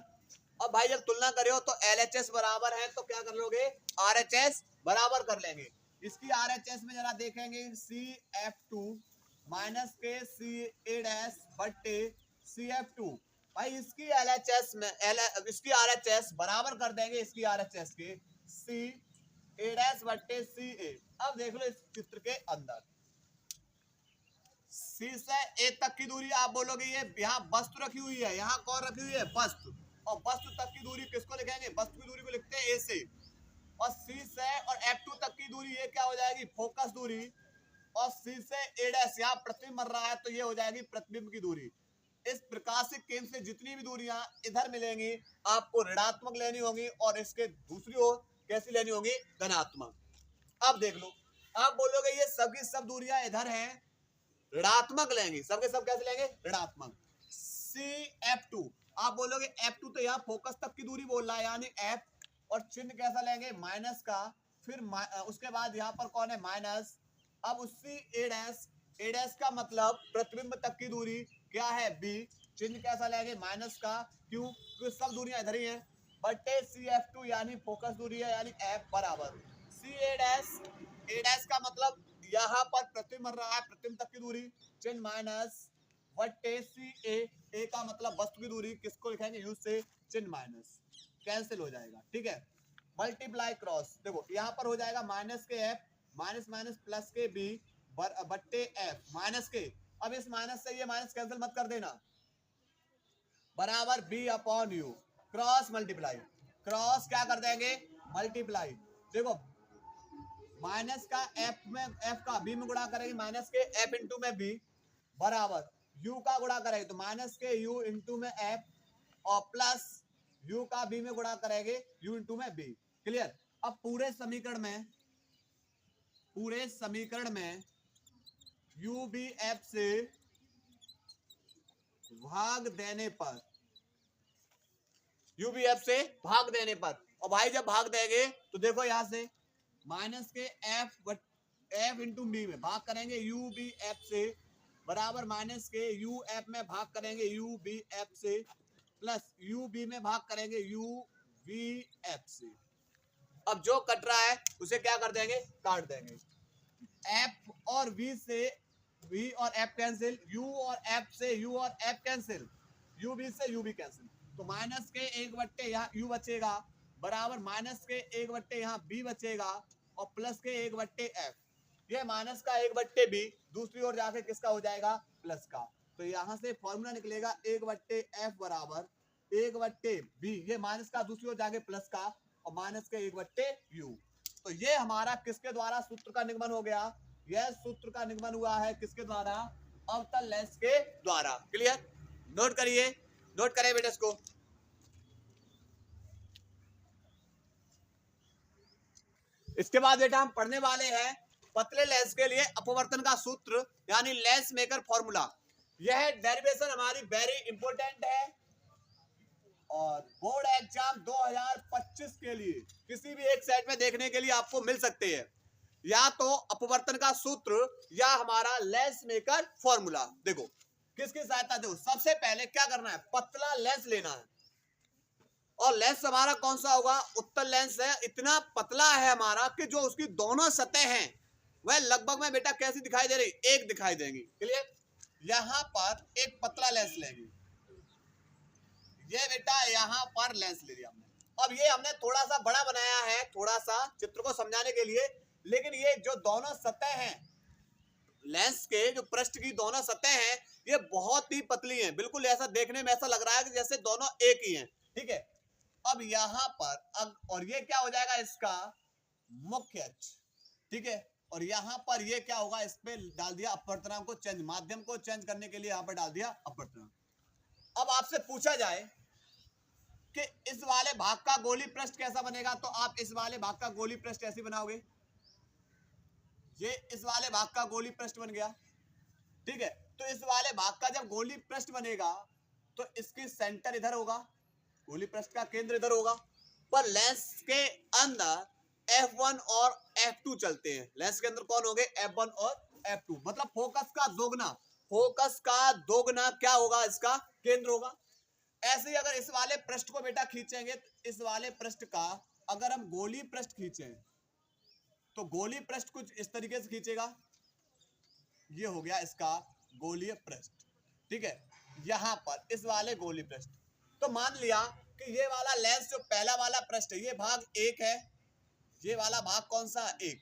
अब भाई जब तुलना करे हो तो LHS बराबर है, तो क्या कर लोगे, RHS बराबर कर लेंगे। इसकी RHS में जरा देखेंगे, CF2 माइनस के CA डैश बट्टे CF2, भाई इसकी LHS में इसकी RHS बराबर कर देंगे, इसकी RHS के CA डैश बट्टे CA। अब देख लो इस चित्र के अंदर, सी से ए तक की दूरी आप बोलोगे, ये यहाँ वस्तु रखी हुई है, यहाँ कौन रखी हुई है, वस्तु, और वस्तु तक की दूरी किसको लिखेंगे, वस्तु की दूरी को लिखते हैं ए से, और सी से और F2 तक की दूरी ये क्या हो जाएगी, फोकस दूरी, और सी से ए डैश यहाँ प्रतिबिंब बन रहा है, तो ये हो जाएगी प्रतिबिंब की दूरी। इस प्रकाशिक केंद्र से जितनी भी दूरियां इधर मिलेंगी आपको ऋणात्मक लेनी होगी, और इसके दूसरी ओर कैसी लेनी होगी, धनात्मक। अब देख लो, आप बोलोगे ये सबकी सब दूरियां इधर हैं, ऋणात्मक लेंगे, सबके सब कैसे लेंगे, ऋणात्मक। CF2 आप बोलोगे F2 तो यहाँ फोकस तक की दूरी बोल रहा है, यानी F, और चिन्ह कैसा लेंगे, माइनस का, फिर उसके बाद यहाँ पर कौन है, माइनस। अब उसी ए डैश का मतलब प्रतिबिंब तक की दूरी क्या है, B, चिन्ह कैसा लेंगे, माइनस का, क्यों, क्योंकि सब दूरियां इधर ही हैं, बटे CF2 यानी फोकस दूरी है, यानी F बराबर CA डैश का मतलब यहाँ पर प्रतिबिंब बन रहा है, प्रतिबिंब तक की दूरी, चिन्ह माइनस, बटे CA, ए का मतलब वस्तु की दूरी, किसको लिखेंगे, यू से, चिन्ह माइनस, कैंसिल हो जाएगा, ठीक है। मल्टीप्लाई क्रॉस, देखो यहाँ पर हो जाएगा माइनस के F, माइनस माइनस प्लस के B बट्टे F माइनस के, अब इस माइनस से ये माइनस कैंसिल मत कर देना, बराबर B upon you, cross multiply, cross क्या कर देंगे, मल्टीप्लाई, देखो माइनस का F का B में गुणा करेंगे, माइनस के F इंटू में B बराबर U का गुणा करेंगे तो माइनस के U इंटू में F, और प्लस U का B में गुणा करेंगे U इंटू में B। क्लियर, अब पूरे समीकरण में U B F से भाग देने पर, U B F से भाग देने पर, और भाई जब भाग देंगे तो देखो यहां से माइनस के F इंटू बी में भाग करेंगे U B F से, बराबर माइनस के U F में भाग करेंगे U B F से, प्लस U B में भाग करेंगे U V F से। अब जो कट रहा है उसे क्या कर देंगे, काट देंगे, F और V से V और F कैंसिल, U और F से U और F कैंसिल, U B से U B कैंसिल, तो माइनस के 1 यहाँ U बचेगा, बराबर माइनस के 1 यहाँ B बचेगा, और प्लस के 1 F, ये माइनस का 1 B दूसरी ओर जाके किसका हो जाएगा, प्लस का, तो यहाँ से फॉर्मूला निकलेगा 1 F बराबर 1/b, ये माइनस का दूसरी ओर जाके प्लस का, और माइनस के 1/u। तो ये हमारा किसके द्वारा सूत्र का निगमन हो गया? यह सूत्र का निगमन हुआ है किसके द्वारा? अवतल लेंस के द्वारा। क्लियर? नोट करिए, नोट करें बेटा इसको। इसके बाद बेटा हम पढ़ने वाले हैं पतले लेंस के लिए अपवर्तन का सूत्र, यानी लेंस मेकर फॉर्मूला। यह डेरिवेशन हमारी वेरी इंपॉर्टेंट है, और बोर्ड एग्जाम 2025 के लिए किसी भी एक सेट में देखने के लिए आपको मिल सकते हैं, या तो अपवर्तन का सूत्र या हमारा लेंस मेकर फॉर्मूला। देखो किसकी सहायता, देखो सबसे पहले क्या करना है, पतला लेंस लेना है, और लेंस हमारा कौन सा होगा? उत्तल लेंस है। इतना पतला है हमारा कि जो उसकी दोनों सतह हैं वह लगभग में बेटा कैसी दिखाई दे रही? एक दिखाई देंगी। क्लियर? यहां पर एक पतला लेंस लेंगे, ये बेटा यहां पर लेंस ले लिया हमने। अब ये हमने थोड़ा सा बड़ा बनाया है, थोड़ा सा चित्र को समझाने के लिए, लेकिन ये जो दोनों सतह हैं लेंस के, जो पृष्ठ की दोनों सतह हैं, ये बहुत ही पतली हैं। बिल्कुल ऐसा देखने में ऐसा लग रहा है कि जैसे दोनों एक ही हैं। ठीक है? अब यहां पर और ये क्या हो जाएगा? इसका मुख्य अक्ष। ठीक है? और यहां पर ये क्या होगा? इस पे डाल दिया अपवर्तनांक को चेंज, माध्यम को चेंज करने के लिए यहां पर डाल दिया अपवर्तनांक। अब आपसे पूछा जाए कि इस वाले भाग का गोली पृष्ठ कैसा बनेगा, तो आप इस वाले भाग का गोली पृष्ठ ऐसे बनाओगे। ये इस वाले भाग का गोली पृष्ठ बन गया। ठीक है? तो इस वाले भाग का जब गोली पृष्ठ बनेगा तो इसकी सेंटर इधर होगा, गोली पृष्ठ का केंद्र इधर होगा, पर लेंस के अंदर F1 और F2 चलते हैं। लेंस के अंदर कौन होंगे? F1 और F2। मतलब फोकस का दोगुना, फोकस का दोगुना क्या होगा? इसका केंद्र होगा। ऐसे ही अगर इस वाले पृष्ठ को बेटा खींचेंगे, तो इस वाले पृष्ठ का अगर हम गोली पृष्ठ खींचें तो गोली पृष्ठ कुछ इस तरीके से खींचेगा। ये हो गया इसका गोलीय पृष्ठ। ठीक है? यहां पर इस वाले गोली पृष्ठ, तो मान लिया कि ये वाला लेंस जो पहला वाला पृष्ठ है, ये भाग एक है, ये वाला भाग कौन सा? एक,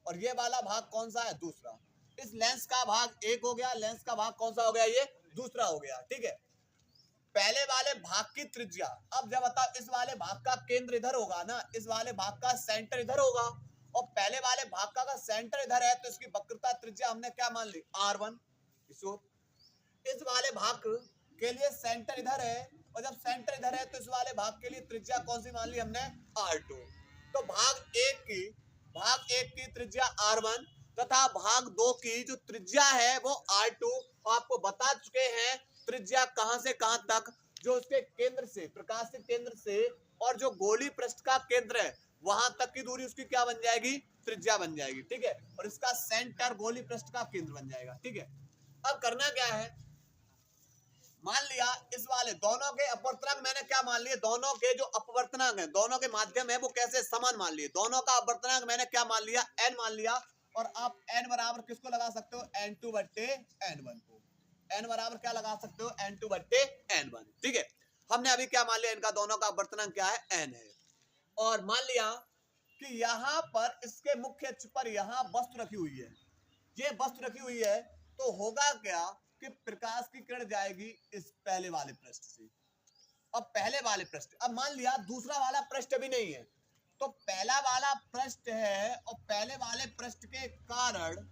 और ये वाला भाग कौन सा है? दूसरा। इस लेंस का भाग एक हो गया, लेंस का भाग कौन सा हो गया? ये दूसरा हो गया। ठीक है? पहले वाले भाग की त्रिज्या, अब जब बताओ इस वाले भाग का केंद्र इधर होगा ना, इस वाले भाग का सेंटर इधर होगा, और पहले वाले भाग का सेंटर इधर है, तो इसकी वक्रता त्रिज्या हमने क्या मान ली? R1। इस वाले भाग के लिए सेंटर इधर है, और जब सेंटर इधर है तो इस वाले भाग के लिए त्रिज्या कौन सी मान ली हमने? R2। तो भाग एक की त्रिज्या R1 तथा भाग दो की जो त्रिज्या है वो R2। आपको बता चुके हैं त्रिज्या कहां से कहां तक, जो उसके केंद्र से, प्रकाश के केंद्र से और जो गोली पृष्ठ का केंद्र है वहां तक की दूरी उसकी क्या बन जाएगी? त्रिज्या बन जाएगी। ठीक है? और इसका सेंटर गोली पृष्ठ का केंद्र बन जाएगा। ठीक है? अब करना क्या है, मान लिया इस वाले दोनों के अपवर्तनांक मैंने क्या मान लिए? दोनों के जो अपवर्तनांक है, दोनों के माध्यम है, वो कैसे समान मान लिए। दोनों का अपवर्तनांक मैंने क्या मान लिया? n मान लिया। और आप n बराबर किसको लगा सकते हो? n2/n1 को। n बराबर क्या लगा सकते हो? n2/n1। ठीक है? हमने अभी क्या मान लिया? इनका दोनों का अपवर्तनांक क्या है? n है। और मान लिया कि यहां पर इसके मुख्य अक्ष पर यहां वस्तु रखी हुई है, ये वस्तु रखी हुई है, तो होगा क्या कि प्रकाश की किरण जाएगी इस पहले वाले पृष्ठ से। अब पहले वाले पृष्ठ, अब मान लिया दूसरा वाला पृष्ठ भी नहीं है, तो पहला वाला पृष्ठ है, और पहले वाले पृष्ठ के कारण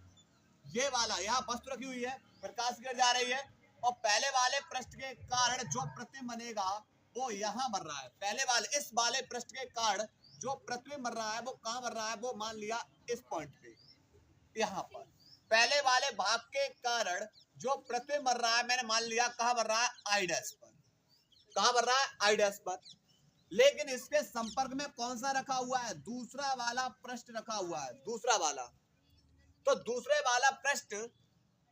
ये वाला यहाँ वस्तु रखी हुई है, प्रकाश की किरण जा रही है, और पहले वाले पृष्ठ के कारण जो प्रतिबिंब बनेगा वो यहाँ बन रहा है। पहले वाले इस वाले पृष्ठ के कारण जो प्रतिबिंब बन रहा है वो कहाँ बन रहा है? वो मान लिया इस पॉइंट पे, यहाँ पर। पहले वाले भाग के कारण जो प्रतिबिंब बन रहा है मैंने मान लिया कहां बन रहा है? I डैश पर। कहां बन रहा है? I डैश पर। लेकिन इसके संपर्क में कौन सा रखा हुआ है? दूसरा वाला पृष्ठ रखा हुआ है, दूसरा वाला। तो दूसरे वाला पृष्ठ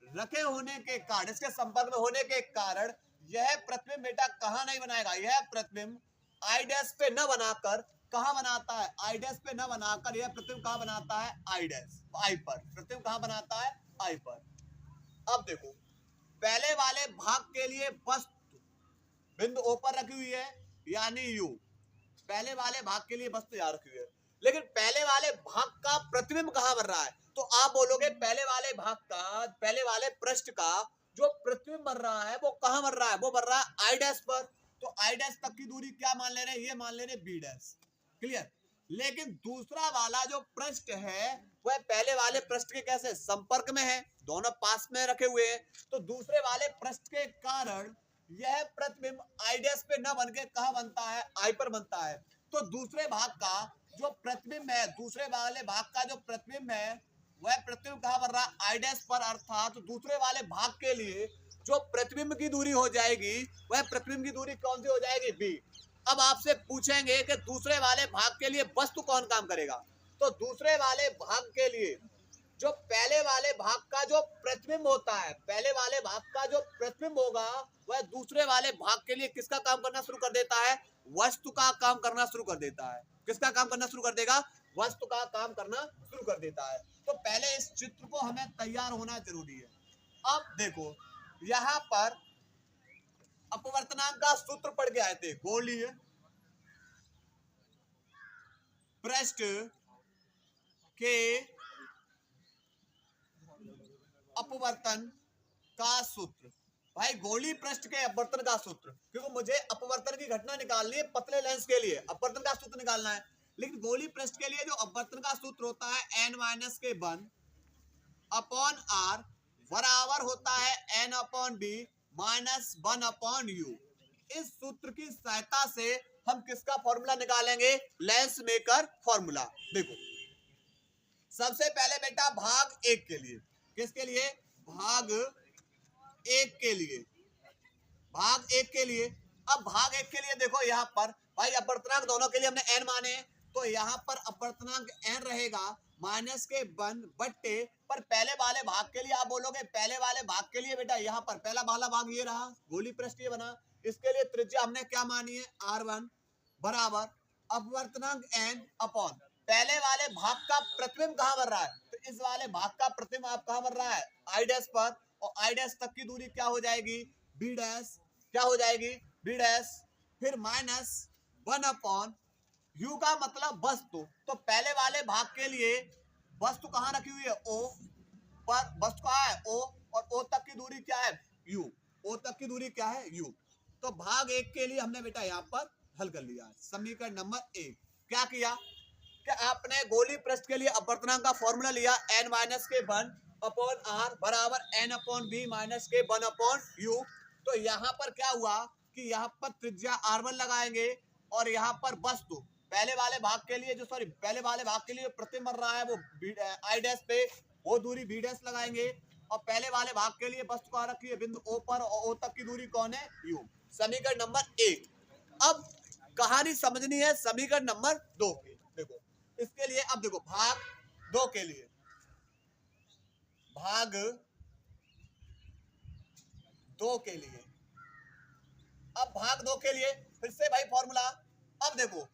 रखे होने के कारण, इसके संपर्क में होने के कारण यह प्रतिबिंब बेटा कहां नहीं बनाएगा? यह प्रतिबिंब I डैश पे न बनाकर कहां बनाता है? I डैश पे न बनाकर यह प्रतिबिंब कहां बनाता है? I डैश, I पर। प्रतिबिंब कहां बनाता है? I पर। अब देखो पहले वाले भाग के लिए वस्तु बिंदु O पर रखी हुई है, यानी U। पहले वाले भाग के लिए वस्तु यहाँ रखी हुई है, लेकिन पहले वाले भाग का प्रतिबिंब कहां बन रहा है? तो आप बोलोगे पहले वाले भाग का, पहले वाले पृष्ठ का जो प्रतिबिंब बन रहा है वो कहां बन रहा है? वो बन रहा है I डैश पर। तो आई डैश तक की दूरी क्या मान ले रहे हैं, ये मान ले रहे बी डैश। क्लियर। लेकिन दूसरा वाला जो पृष्ठ है वह पहले वाले पृष्ठ के कैसे संपर्क में है, दोनों पास में रखे हुए हैं। तो दूसरे वाले पृष्ठ के कारण यह प्रतिबिंब आई डैश पे न बन के कहां बनता है, आई पर बनता है। तो दूसरे भाग का जो प्रतिबिंब है, दूसरे वाले भाग का जो प्रतिबिंब है वह प्रतिबिंब कहां बन रहा है, आई डैश पर। अर्थात तो दूसरे वाले भाग के लिए जो प्रतिबिंब की दूरी हो जाएगी वह प्रतिबिंब की दूरी कौन सी हो जाएगी, बी। अब आपसे पूछेंगे कि दूसरे वाले भाग के लिए वस्तु कौन काम करेगा। तो दूसरे वाले भाग के लिए जो पहले वाले भाग का जो प्रतिबिंब होता है, पहले वाले भाग का जो प्रतिबिंब होगा वह दूसरे वाले भाग के लिए किसका काम करना शुरू कर देता है, वस्तु का काम करना शुरू कर देता है। किसका काम करना शुरू कर देगा, वस्तु का काम करना शुरू कर देता है। तो पहले इस चित्र को हमें तैयार होना जरूरी है। अब देखो यहां पर अपवर्तनांक का सूत्र पढ़ के आए थे, गोलीय पृष्ठ के अपवर्तन का सूत्र। भाई गोली पृष्ठ के अपवर्तन का सूत्र, क्योंकि मुझे अपवर्तन की घटना निकालनी है पतले लेंस के लिए, अपवर्तन का सूत्र निकालना है। लेकिन गोली पृष्ठ के लिए जो अपवर्तन का सूत्र होता है n-1 अपॉन r बराबर होता है n upon b minus 1 upon u। इस सूत्र की सहायता से हम किसका फॉर्मूला निकालेंगे, लेंस मेकर फॉर्मूला। देखो सबसे पहले बेटा भाग एक के लिए, किसके लिए, भाग एक के लिए, भाग एक के लिए। अब भाग एक के लिए देखो यहाँ पर भाई अपवर्तनांक दोनों के लिए हमने n माने हैं, तो यहाँ पर अपवर्तनांक n रहेगा माइनस के 1 बट्टे पर पहले वाले भाग के लिए आप बोलोगे, पहले वाले भाग के लिए बेटा यहाँ पर पहला वाला भाग ये रहा, गोली पृष्ठ ये बना, इसके लिए त्रिज्या हमने क्या मानी है, r1 बराबर अपवर्तनांक n अपॉन पहले वाले भाग का प्रतिबिंब कहां बन रहा है, तो इस वाले भाग का प्रतिबिंब आप कहां बन रहा है, आई डैश पर। और आई डैश तक की दूरी क्या हो जाएगी, बी डैश, क्या हो जाएगी, बी डैश। फिर माइनस 1 अपॉन यू का मतलब वस्तु, तो पहले वाले भाग के लिए वस्तु कहां रखी हुई है, ओ पर, वस्तु कहां है, ओ, और ओ तक की दूरी क्या है, यू, ओ तक की दूरी क्या है, यू। तो भाग एक के लिए हमने बेटा यहाँ पर हल कर लिया। समीकरण नंबर 1 क्या किया कि आपने गोली पृष्ठ के लिए अपवर्तनांक का फॉर्मूला लिया n-1 अपॉन r बराबर n अपॉन b माइनस के 1 अपॉन u। तो यहाँ पर क्या हुआ कि यहाँ पर त्रिज्या r1 लगाएंगे और यहाँ पर वस्तु पहले वाले भाग के लिए जो पहले वाले भाग के लिए प्रतिबिंब बन रहा है वो आई डैश पे, वो दूरी बी डैश लगाएंगे। और पहले वाले भाग के लिए वस्तु कहाँ रखी है, बिंदु ओ पर, और ओ तक की दूरी कौन है, u। समीकरण नंबर 1। अब कहानी समझनी है समीकरण नंबर 2 की। देखो इसके लिए अब देखो भाग 2 के लिए, भाग 2 के लिए, अब भाग 2 के लिए फिर से भाई फॉर्मूला। अब देखो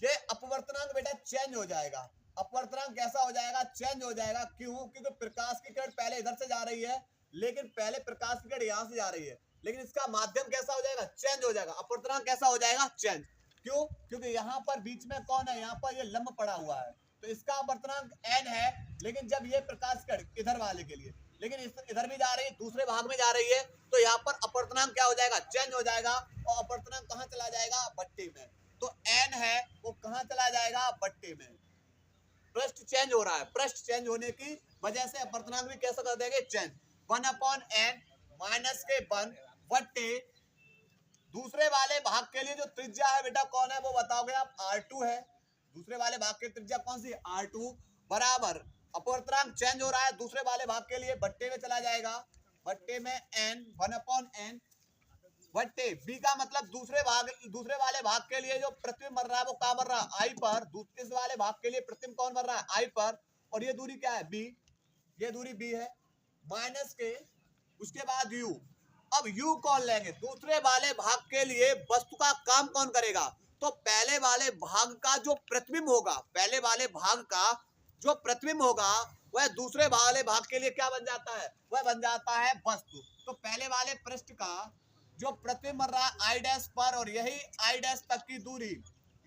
ये अपवर्तनांक बेटा चेंज हो जाएगा, अपवर्तनांक कैसा हो जाएगा, चेंज हो जाएगा। क्यों, क्योंकि प्रकाश की किरण पहले इधर से जा रही है, लेकिन पहले प्रकाश की किरण यहां से जा रही है, लेकिन इसका माध्यम कैसा हो जाएगा, चेंज हो जाएगा, अपवर्तनांक कैसा हो जाएगा, चेंज। क्यों, क्योंकि यहाँ पर बीच में कौन है, यहाँ पर ये लंब पड़ा हुआ है, तो इसका अपवर्तनांक n है। लेकिन जब ये प्रकाश किरण इधर वाले के लिए, लेकिन इधर भी जा रही है, दूसरे भाग में जा रही है, तो यहाँ पर अपवर्तनांक क्या हो जाएगा, चेंज हो जाएगा। और अपवर्तनांक कहाँ चला जाएगा, बट्टे में। तो n है वो कहाँ चला जाएगा, बट्टे में। पृष्ठ चेंज हो रहा है, पृष्ठ चेंज होने की वजह से अपवर्तनांक भी कैसा कर देंगे, चेंज। 1 अपॉन n माइनस के 1 बट्टे दूसरे वाले भाग के लिए जो त्रिज्या है बेटा कौन है, वो बताओगे आप, r2 है। दूसरे वाले भाग की त्रिज्या कौन सी, r2 बराबर अपवर्तनांक चेंज हो रहा है दूसरे वाले भाग के लिए, बट्टे में चला जाएगा, बट्टे में n 1 अपॉन n बट्टे b का मतलब दूसरे वाले भाग के लिए जो प्रतिबिंब बन रहा है वो कहां बन रहा है, आई पर। इस वाले भाग के लिए प्रतिबिंब कौन बन रहा है, आई पर, और ये दूरी क्या है, b, ये दूरी b है, माइनस के उसके बाद u। अब u कौन लेंगे, दूसरे वाले भाग के लिए वस्तु का काम कौन करेगा, तो पहले वाले भाग का जो प्रतिबिंब होगा, पहले वाले भाग का जो प्रतिबिंब होगा वह दूसरे वाले भाग के लिए क्या बन जाता है, वह बन जाता है वस्तु। तो पहले वाले पृष्ठ का जो प्रतिबिंब बन रहा है आई डैश पर, और यही आई डैश तक की दूरी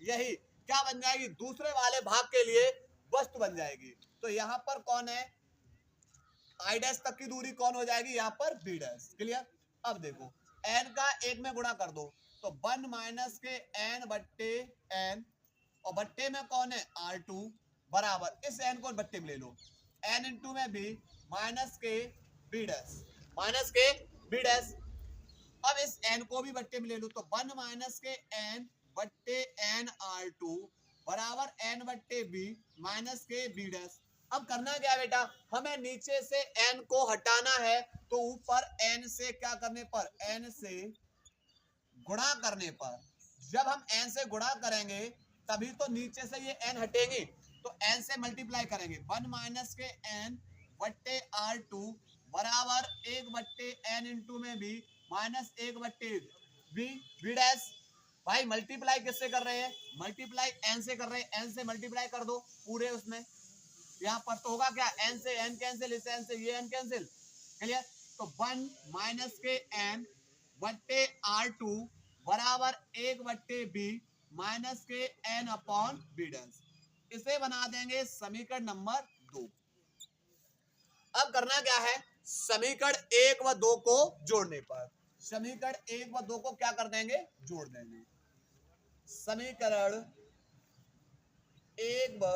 यही क्या बन जाएगी, दूसरे वाले भाग के लिए वस्तु बन जाएगी। तो यहाँ पर कौन है, आई डैश तक की दूरी कौन हो जाएगी, यहाँ पर बी डैश। क्लियर। अब देखो n का एक में गुणा कर दो तो 1 माइनस के n बट्टे n और बट्टे में कौन है R2 बराबर इस n को बट्टे में ले लो n इंटू में भी माइनस के b डैश माइनस के b डैश। अब इस n को भी बट्टे में ले लो तो 1 माइनस के n बट्टे n R2 बराबर n बट्टे b माइनस के b डैश। अब करना क्या बेटा, हमें नीचे से n को हटाना है तो ऊपर n से क्या करने पर n से गुणा करने पर, जब हम n से गुणा करेंगे तभी तो नीचे से ये n हटेंगे तो n से मल्टीप्लाई करेंगे 1 माइनस के n बट्टे R2 बराबर 1 बट्टे n इंटू में भी माइनस 1 बट्टे b डैश। भाई मल्टीप्लाई किससे कर रहे हैं, मल्टीप्लाई n से कर रहे हैं, n से मल्टीप्लाई कर दो पूरे उसमें, यहाँ पर तो होगा क्या n से n कैंसिल, इस n से ये n कैंसिल, क्लियर। तो 1 माइनस के n बट्टे R2 बराबर 1 बट्टे b माइनस के n अपॉन b डैश। इसे बना देंगे समीकरण नंबर 2। अब करना क्या है, समीकरण 1 व 2 को जोड़ने पर, समीकरण 1 व 2 को क्या कर देंगे, जोड़ देंगे। समीकरण 1 व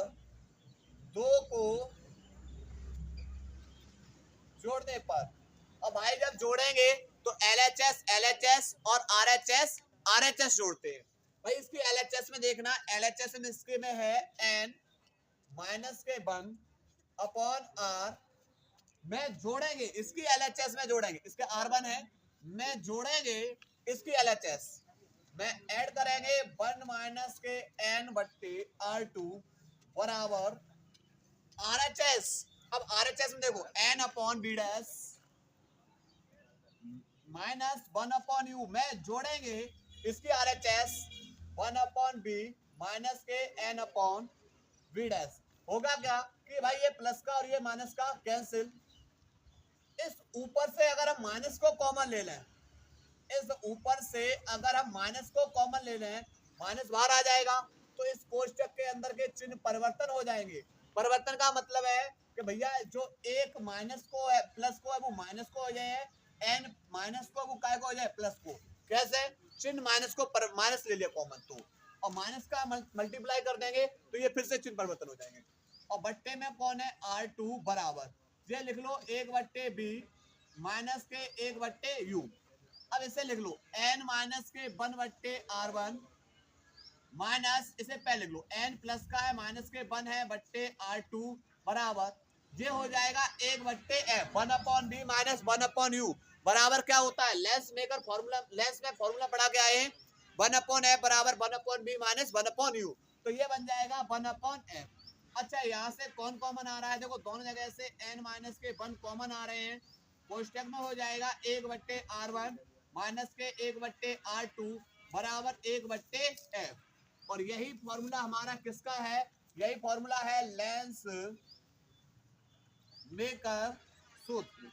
2 को जोड़ने पर, अब भाई जब जोड़ेंगे तो LHS LHS और RHS RHS जोड़ते हैं। भाई इसकी LHS में देखना, LHS में इसके में है n माइनस के 1 अपॉन r में जोड़ेंगे, इसकी LHS में जोड़ेंगे, इसके R1 है में जोड़ेंगे इसकी LHS में ऐड करेंगे 1 माइनस के n बट्टे R2 बराबर RHS। अब RHS में देखो n upon b dash minus 1 upon u में जोड़ेंगे इसकी RHS 1 अपॉन b माइनस के n अपॉन b डैश। होगा क्या कि भाई ये प्लस का और ये माइनस का कैंसिल, इस ऊपर से अगर हम माइनस को कॉमन ले लें, इस ऊपर से अगर हम माइनस को कॉमन ले लें, माइनस बाहर आ जाएगा तो इस कोष्टक के अंदर के चिन्ह परिवर्तन हो जाएंगे। परिवर्तन का मतलब है कि भैया जो एक माइनस को है प्लस को है वो माइनस को हो जाए, एन माइनस को वो काय को हो जाए प्लस को। कैसे, चिन्ह माइनस को माइनस ले लिया कॉमन तो, और माइनस का मल्टीप्लाई कर देंगे तो ये फिर से चिन्ह परिवर्तन हो जाएंगे। और बट्टे में कौन है R2 बराबर, ये लिख लो 1 बट्टे b माइनस के 1 बट्टे u। अब इसे लिख लो n माइनस के 1 बट्टे R1 माइनस, इसे पहले लिख लो n प्लस का है माइनस के 1 है बट्टे R2 बराबर, ये हो जाएगा 1 बट्टे f 1 upon b minus 1 upon u बराबर क्या होता है, लेंस मेकर फॉर्मूला, लेंस में फॉर्मूला पढ़ा के आए हैं 1 अपॉन f बराबर 1 upon b minus 1 upon u, तो ये बन जाएगा 1 अपॉन f। अच्छा यहाँ से कौन कॉमन आ रहा है, देखो दोनों जगह से n माइनस के 1 कॉमन आ रहे हैं, कोष्टक में हो जाएगा 1 बट्टे R1 माइनस के 1 बट्टे R2 बराबर 1 बट्टे f। और यही फॉर्मूला हमारा किसका है, यही फॉर्मूला है लेंस मेकर सूत्र,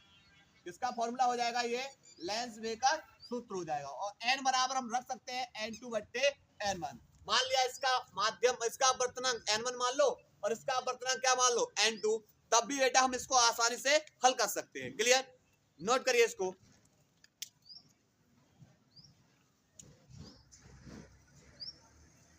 इसका फॉर्मूला हो जाएगा ये लेंस मेकर सूत्र हो जाएगा। और n बराबर हम रख सकते हैं n2 बट्टे n1। मान लिया इसका माध्यम, इसका अपवर्तनांक n1 मान लो और इसका अपवर्तनांक क्या मान लो n2, तब भी बेटा हम इसको आसानी से हल कर सकते हैं। क्लियर, नोट करिए इसको।